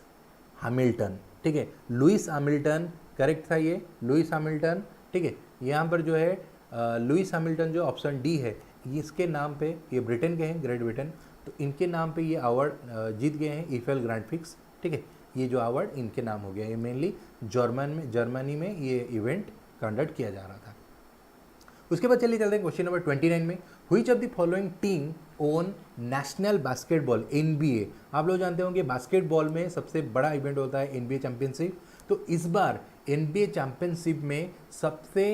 Hamilton. ठीक है, लुइस हैमिल्टन करेक्ट था ये, लुइस हैमिल्टन। ठीक है, यहाँ पर जो है लुइस हैमिल्टन जो ऑप्शन डी है, इसके नाम पे, ये ब्रिटेन के हैं, ग्रेट ब्रिटेन, तो इनके नाम पे ये अवार्ड जीत गए हैं ईफेल ग्रैंड फिक्स। ठीक है, ये जो अवार्ड इनके नाम हो गया, ये मेनली जर्मनी में ये इवेंट कंडक्ट किया जा रहा था। उसके बाद चलिए चलते हैं क्वेश्चन नंबर 29 में। Which of the following team own national basketball NBA। आप लोग जानते होंगे बास्केटबॉल में सबसे बड़ा इवेंट होता है NBA चैंपियनशिप। तो इस बार NBA चैंपियनशिप में सबसे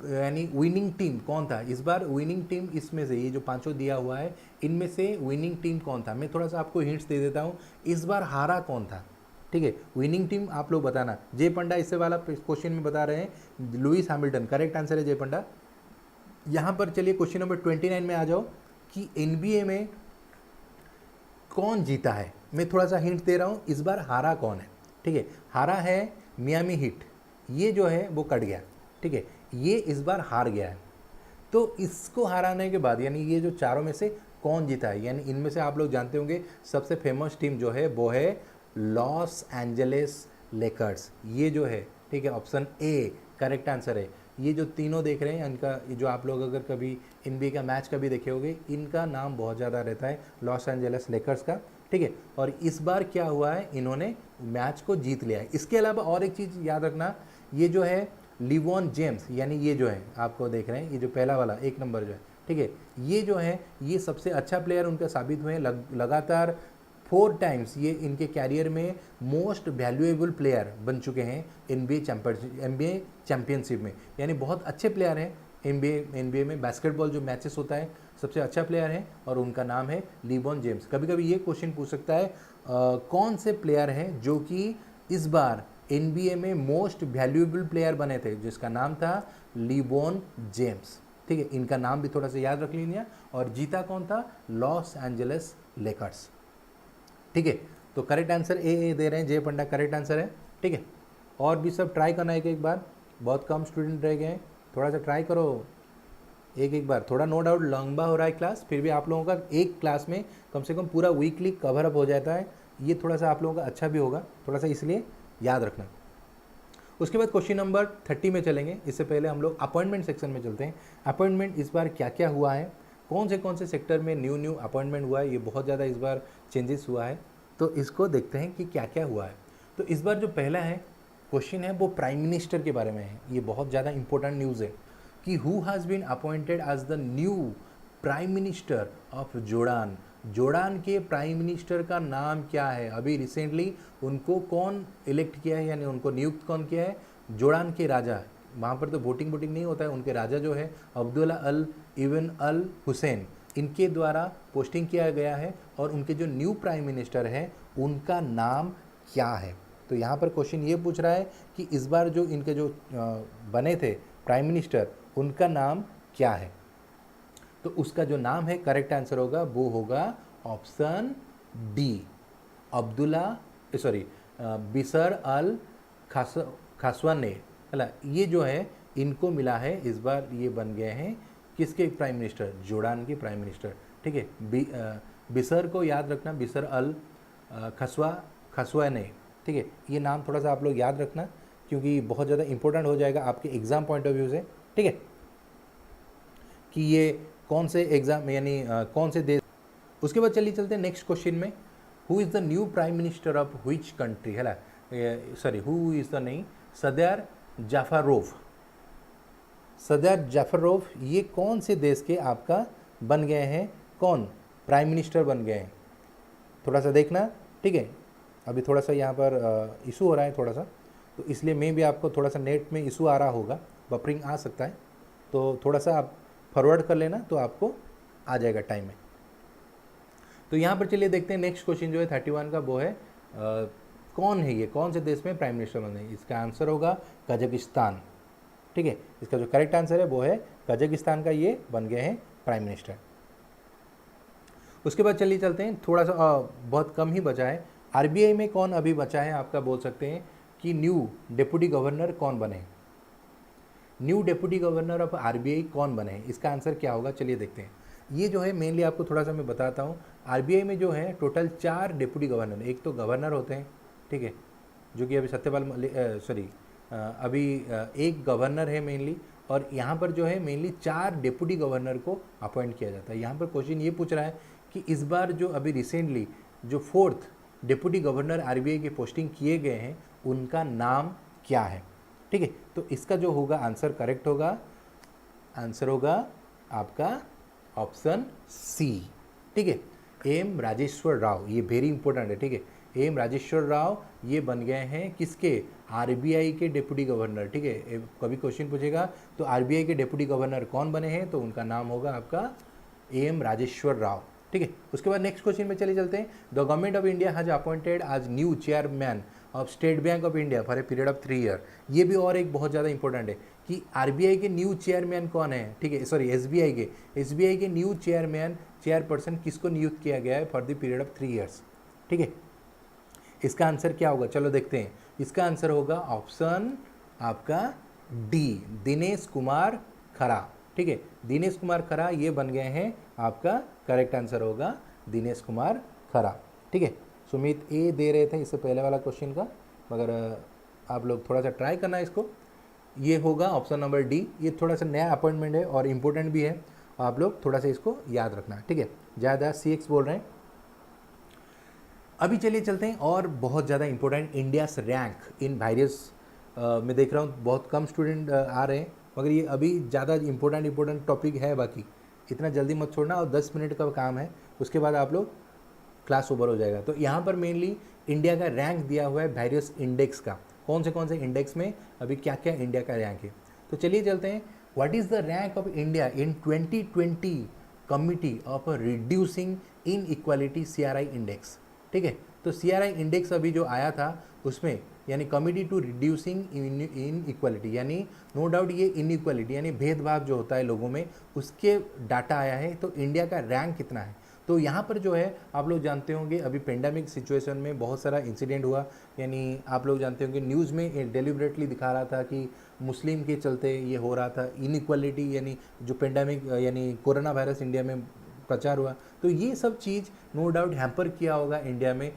यानी विनिंग टीम कौन था इस बार। विनिंग टीम इसमें से ये जो पांचों दिया हुआ है इनमें से विनिंग टीम कौन था, मैं थोड़ा सा आपको हिंट्स दे देता हूँ। इस बार हारा कौन था। ठीक है, विनिंग टीम आप लोग बताना। जय पंडा इससे वाला क्वेश्चन में बता रहे हैं लुइस हैमिल्टन, करेक्ट आंसर है जय पंडा। यहाँ पर चलिए क्वेश्चन नंबर 29 में आ जाओ कि NBA में कौन जीता है। मैं थोड़ा सा हिंट दे रहा हूँ, इस बार हारा कौन है। ठीक है, हारा है मियामी हीट, ये जो है वो कट गया। ठीक है, ये इस बार हार गया है। तो इसको हराने के बाद यानी ये जो चारों में से कौन जीता है, यानी इनमें से आप लोग जानते होंगे सबसे फेमस टीम जो है वो है लॉस एंजलिस लेकर्स, ये जो है। ठीक है, ऑप्शन ए करेक्ट आंसर है। ये जो तीनों देख रहे हैं इनका, ये जो आप लोग अगर कभी NBA का मैच कभी देखे होंगे, इनका नाम बहुत ज़्यादा रहता है लॉस एंजलिस लेकर्स का। ठीक है, और इस बार क्या हुआ है, इन्होंने मैच को जीत लिया है। इसके अलावा और एक चीज़ याद रखना, ये जो है लिवॉन जेम्स, यानी ये जो है आपको देख रहे हैं, ये जो पहला वाला 1 नंबर जो है, ठीक है, ये जो है ये सबसे अच्छा प्लेयर उनका साबित हुए हैं। लगातार 4 टाइम्स ये इनके कैरियर में मोस्ट वैल्यूएबल प्लेयर बन चुके हैं NBA चैंपियनशिप में, यानी बहुत अच्छे प्लेयर हैं। NBA में बास्केटबॉल जो मैचेस होता है सबसे अच्छा प्लेयर है, और उनका नाम है लिबॉन जेम्स। कभी कभी ये क्वेश्चन पूछ सकता है कौन से प्लेयर हैं जो कि इस बार NBA में मोस्ट वैल्यूएबल प्लेयर बने थे, जिसका नाम था लिबॉन जेम्स। ठीक है, इनका नाम भी थोड़ा सा याद रख लीजिए। और जीता कौन था, लॉस एंजलिस लेकर्स। ठीक है, तो करेक्ट आंसर ए दे रहे हैं जय पंडा, करेक्ट आंसर है। ठीक है, और भी सब ट्राई करना एक एक बार, बहुत कम स्टूडेंट रह गए हैं, थोड़ा सा ट्राई करो एक एक बार। थोड़ा नो डाउट लंबा हो रहा है क्लास, फिर भी आप लोगों का एक क्लास में कम से कम पूरा वीकली कवर अप हो जाता है, ये थोड़ा सा आप लोगों का अच्छा भी होगा, थोड़ा सा इसलिए याद रखना। उसके बाद क्वेश्चन नंबर 30 में चलेंगे। इससे पहले हम लोग अपॉइंटमेंट सेक्शन में चलते हैं। अपॉइंटमेंट इस बार क्या क्या हुआ है, कौन से सेक्टर में न्यू अपॉइंटमेंट हुआ है, ये बहुत ज़्यादा इस बार चेंजेस हुआ है, तो इसको देखते हैं कि क्या क्या हुआ है। तो इस बार जो पहला है क्वेश्चन है वो प्राइम मिनिस्टर के बारे में है। ये बहुत ज़्यादा इंपॉर्टेंट न्यूज़ है कि who has been appointed as the new prime minister of Jordan. Jordan के प्राइम मिनिस्टर का नाम क्या है, अभी रिसेंटली उनको कौन इलेक्ट किया है, यानी उनको नियुक्त कौन किया है, जोर्डान के राजा। वहाँ पर तो वोटिंग नहीं होता है, उनके राजा जो है अब्दुल्ला अल इब्न अल हुसैन, इनके द्वारा पोस्टिंग किया गया है, और उनके जो न्यू प्राइम मिनिस्टर है उनका नाम क्या है। तो यहाँ पर क्वेश्चन ये पूछ रहा है कि इस बार जो इनके जो बने थे प्राइम मिनिस्टर, उनका नाम क्या है। तो उसका जो नाम है, करेक्ट आंसर होगा वो होगा ऑप्शन डी, बिसर अल खासवाने, है। ये जो है इनको मिला है इस बार, ये बन गए हैं किसके प्राइम मिनिस्टर, जोर्डान के प्राइम मिनिस्टर, ठीक है। बिसर को याद रखना, बिसर अल खसवाने, ठीक है। ये नाम थोड़ा सा आप लोग याद रखना, क्योंकि बहुत ज़्यादा इंपॉर्टेंट हो जाएगा आपके एग्जाम पॉइंट ऑफ व्यू से, ठीक है, कि ये कौन से एग्जाम यानी कौन से देश। उसके बाद चलिए चलते हैं नेक्स्ट क्वेश्चन में। Who is the new prime minister of which country, है ना, हु इज़ द नहीं, सदर जाफरोव। सदर जाफरोव ये कौन से देश के आपका बन गए हैं, कौन प्राइम मिनिस्टर बन गए हैं, थोड़ा सा देखना, ठीक है। अभी थोड़ा सा यहाँ पर इशू हो रहा है थोड़ा सा, तो इसलिए मैं भी आपको थोड़ा सा नेट में इशू आ रहा होगा, बफरिंग आ सकता है, तो थोड़ा सा आप फॉरवर्ड कर लेना तो आपको आ जाएगा टाइम में। तो यहाँ पर चलिए देखते हैं नेक्स्ट क्वेश्चन जो है 31 का, वो है कौन है ये, कौन से देश में प्राइम मिनिस्टर बने। इसका आंसर होगा कजाकिस्तान, ठीक है। इसका जो करेक्ट आंसर है वो है कजाकिस्तान का, ये बन गए हैं प्राइम मिनिस्टर। उसके बाद चलिए चलते हैं, थोड़ा सा बहुत कम ही बचा है। आरबीआई में कौन अभी बचा है आपका, बोल सकते हैं कि न्यू डिप्टी गवर्नर कौन बने, new deputy governor of RBI कौन बने, इसका आंसर क्या होगा, चलिए देखते हैं। ये जो है मेनली आपको थोड़ा सा मैं बताता हूँ। आरबीआई में जो है टोटल 4 डिप्टी गवर्नर, एक तो गवर्नर होते हैं, ठीक है, जो कि अभी अभी एक गवर्नर है मेनली, और यहाँ पर जो है मेनली 4 डिप्टी गवर्नर को अपॉइंट किया जाता है। यहाँ पर क्वेश्चन ये पूछ रहा है कि इस बार जो अभी रिसेंटली जो 4th डिप्टी गवर्नर आरबीआई के पोस्टिंग किए गए हैं, उनका नाम क्या है, ठीक है। तो इसका जो होगा आंसर करेक्ट होगा, आंसर होगा आपका ऑप्शन सी, ठीक है, एम राजेश्वर राव। ये वेरी इंपॉर्टेंट है, ठीक है। एम राजेश्वर राव ये बन गए हैं किसके, आरबीआई के डिप्टी गवर्नर, ठीक है। कभी क्वेश्चन पूछेगा तो आरबीआई के डिप्टी गवर्नर कौन बने हैं, तो उनका नाम होगा आपका एम राजेश्वर राव, ठीक है। उसके बाद नेक्स्ट क्वेश्चन में चले चलते हैं। The government of India has appointed as new chairman of State Bank of India for a period of 3 year. ये भी और एक बहुत ज़्यादा इंपॉर्टेंट है कि आरबीआई के न्यू चेयरमैन कौन है, ठीक है, एसबीआई के न्यू चेयरपर्सन किसको नियुक्त किया गया है for the period of 3 years, ठीक है। इसका आंसर क्या होगा, चलो देखते हैं। इसका आंसर होगा ऑप्शन आपका डी, दिनेश कुमार खरा, ठीक है। दिनेश कुमार खरा ये बन गए हैं आपका, करेक्ट आंसर होगा दिनेश कुमार खरा, ठीक है। सुमित ए दे रहे थे इससे पहले वाला क्वेश्चन का, मगर आप लोग थोड़ा सा ट्राई करना इसको, ये होगा ऑप्शन नंबर डी। ये थोड़ा सा नया अपॉइंटमेंट है और इम्पोर्टेंट भी है, आप लोग थोड़ा सा इसको याद रखना, ठीक है। ज़्यादा CX बोल रहे हैं। अभी चलिए चलते हैं, और बहुत ज़्यादा important India's rank in various, मैं देख रहा हूँ बहुत कम स्टूडेंट आ रहे हैं, मगर ये अभी ज़्यादा इंपॉर्टेंट टॉपिक है, बाकी इतना जल्दी मत छोड़ना, और 10 मिनट का काम है, उसके बाद आप लोग क्लास ओवर हो जाएगा। तो यहाँ पर मेनली इंडिया का रैंक दिया हुआ है वेरियस इंडेक्स का, कौन से इंडेक्स में अभी क्या क्या इंडिया का रैंक है। तो चलिए चलते हैं, what is the rank of India in 2020 committee of reducing in equality CRI index, ठीक है। तो CRI इंडेक्स अभी जो आया था उसमें, यानी committee to reducing inequality, यानी नो डाउट ये इनइक्वालिटी यानी भेदभाव जो होता है लोगों में, उसके डाटा आया है। तो इंडिया का रैंक कितना है, तो यहाँ पर जो है आप लोग जानते होंगे अभी पेंडेमिक सिचुएशन में बहुत सारा इंसिडेंट हुआ, यानी आप लोग जानते होंगे न्यूज़ में डेलिबरेटली दिखा रहा था कि मुस्लिम के चलते ये हो रहा था, इनइक्वालिटी, यानी जो पेंडेमिक यानी कोरोना वायरस इंडिया में प्रचार हुआ, तो ये सब चीज़ नो डाउट हैम्पर किया होगा इंडिया में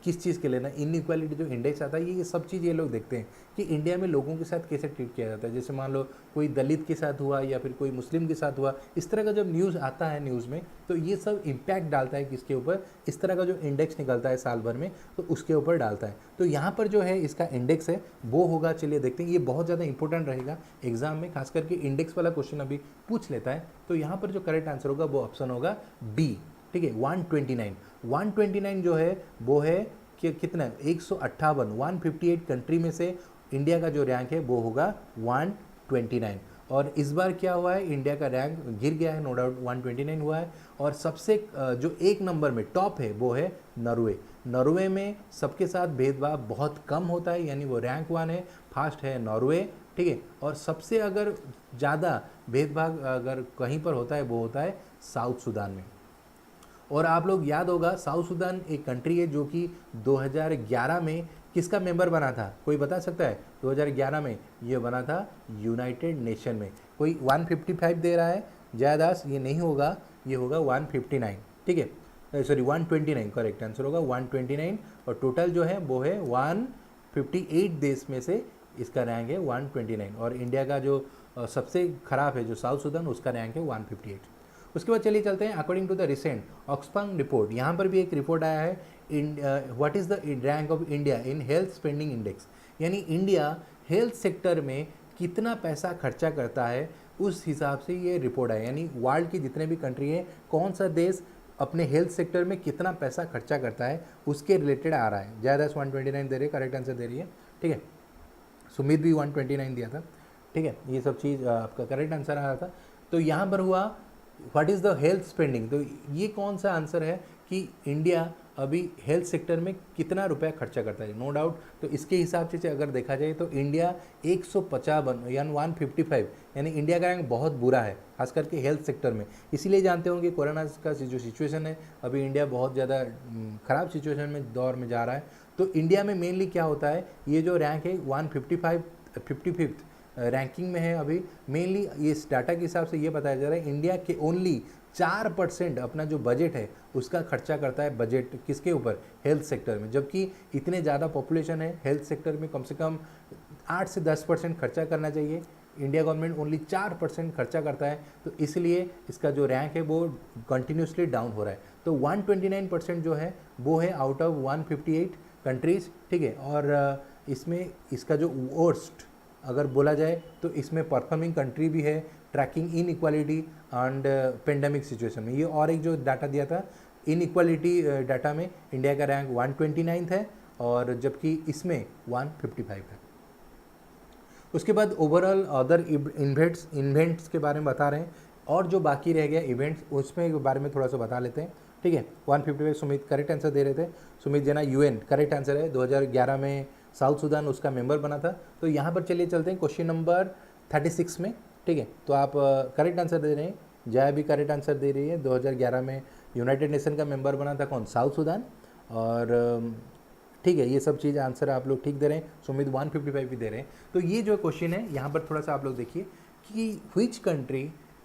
किस चीज़ के लिए ना, इनइक्वालिटी जो इंडेक्स आता है, ये सब चीज़ ये लोग देखते हैं कि इंडिया में लोगों के साथ कैसे ट्रीट किया जाता है। जैसे मान लो कोई दलित के साथ हुआ या फिर कोई मुस्लिम के साथ हुआ, इस तरह का जब न्यूज़ आता है न्यूज़ में, तो ये सब इम्पैक्ट डालता है किसके ऊपर, इस तरह का जो इंडेक्स निकलता है साल भर में, तो उसके ऊपर डालता है। तो यहाँ पर जो है इसका इंडेक्स है वो होगा, चलिए देखते हैं, ये बहुत ज़्यादा इंपॉर्टेंट रहेगा एग्जाम में, खास करके इंडेक्स वाला क्वेश्चन अभी पूछ लेता है। तो यहाँ पर जो करेक्ट आंसर होगा वो ऑप्शन होगा बी, ठीक है, 129। 129 जो है वो है कि कितना, 158, 158 कंट्री में से इंडिया का जो रैंक है वो होगा 129। और इस बार क्या हुआ है, इंडिया का रैंक गिर गया है, नो डाउट 129 हुआ है। और सबसे जो एक नंबर में टॉप है वो है नॉर्वे। नॉर्वे में सबके साथ भेदभाव बहुत कम होता है, यानी वो रैंक 1 है, फास्ट है नॉर्वे, ठीक है। और सबसे अगर ज़्यादा भेदभाव अगर कहीं पर होता है वो होता है साउथ सूडान में। और आप लोग याद होगा साउथ सूडान एक कंट्री है जो कि 2011 में किसका मेंबर बना था, कोई बता सकता है? 2011 में ये बना था यूनाइटेड नेशन में। कोई 155 दे रहा है जयदास, ये नहीं होगा, ये होगा 159, ठीक है, सॉरी 129, करेक्ट आंसर होगा 129। और टोटल जो है वो है 158 देश में से इसका रैंक है 129। और इंडिया का जो सबसे खराब है जो साउथ सूडान, उसका रैंक है 158। उसके बाद चलिए चलते हैं according to the recent Oxfam report. यहाँ पर भी एक रिपोर्ट आया है, what is the rank of India in health spending index, यानी इंडिया हेल्थ सेक्टर में कितना पैसा खर्चा करता है, उस हिसाब से ये रिपोर्ट आया। यानी वर्ल्ड की जितने भी कंट्री हैं, कौन सा देश अपने हेल्थ सेक्टर में कितना पैसा खर्चा करता है, उसके रिलेटेड आ रहा है। ज़्यादा 129 दे रही है, करेक्ट आंसर दे रही है, ठीक है। सुमित भी 129 दिया था, ठीक है। ये सब चीज़ आपका करेक्ट आंसर आ रहा था। तो यहाँ पर हुआ what is the health spending, तो ये कौन सा आंसर है कि इंडिया अभी हेल्थ सेक्टर में कितना रुपया खर्चा करता है, नो डाउट। तो इसके हिसाब से अगर देखा जाए तो इंडिया 155 यानी 155, यानी इंडिया का रैंक बहुत बुरा है, खास करके हेल्थ सेक्टर में। इसीलिए जानते होंगे कोरोना का जो सिचुएशन है, अभी इंडिया बहुत ज़्यादा ख़राब सिचुएशन में दौर में जा रहा है। तो इंडिया में मेनली क्या होता है, ये जो रैंक है 155 रैंकिंग में है अभी, मेनली इस डाटा के हिसाब से ये बताया जा रहा है इंडिया के ओनली 4% अपना जो बजट है उसका खर्चा करता है, बजट किसके ऊपर, हेल्थ सेक्टर में। जबकि इतने ज़्यादा पॉपुलेशन है, हेल्थ सेक्टर में कम से कम 8 से 10% खर्चा करना चाहिए, इंडिया गवर्नमेंट ओनली 4% खर्चा करता है। तो इसलिए इसका जो रैंक है वो कंटिन्यूसली डाउन हो रहा है। तो 129% जो है वो है आउट ऑफ 158 कंट्रीज़, ठीक है। और इसमें इसका जो वर्स्ट अगर बोला जाए तो इसमें परफॉर्मिंग कंट्री भी है, tracking inequality and pandemic situation में। ये और एक जो डाटा दिया था इन इक्वालिटी डाटा में इंडिया का रैंक 129 है, और जबकि इसमें 155 है। उसके बाद ओवरऑल अदर इवेंट्स के बारे में बता रहे हैं, और जो बाकी रह गया इवेंट्स उसमें के बारे में थोड़ा सा बता लेते हैं, ठीक है। 155 सुमित करेक्ट आंसर दे रहे थे, सुमित जना यूएन करेक्ट आंसर है। 2011 में साउथ सूडान उसका मेंबर बना था। तो यहाँ पर चलिए चलते हैं क्वेश्चन नंबर 36 में, ठीक है। तो आप करेक्ट आंसर दे रहे हैं, जया भी करेक्ट आंसर दे रही है। 2011 में यूनाइटेड नेशन का मेंबर बना था कौन, साउथ सूडान, और ठीक है, ये सब चीज़ आंसर आप लोग ठीक दे रहे हैं। सुमित 155 भी दे रहे हैं। तो ये जो क्वेश्चन है यहाँ पर थोड़ा सा आप लोग देखिए कि व्हिच कंट्री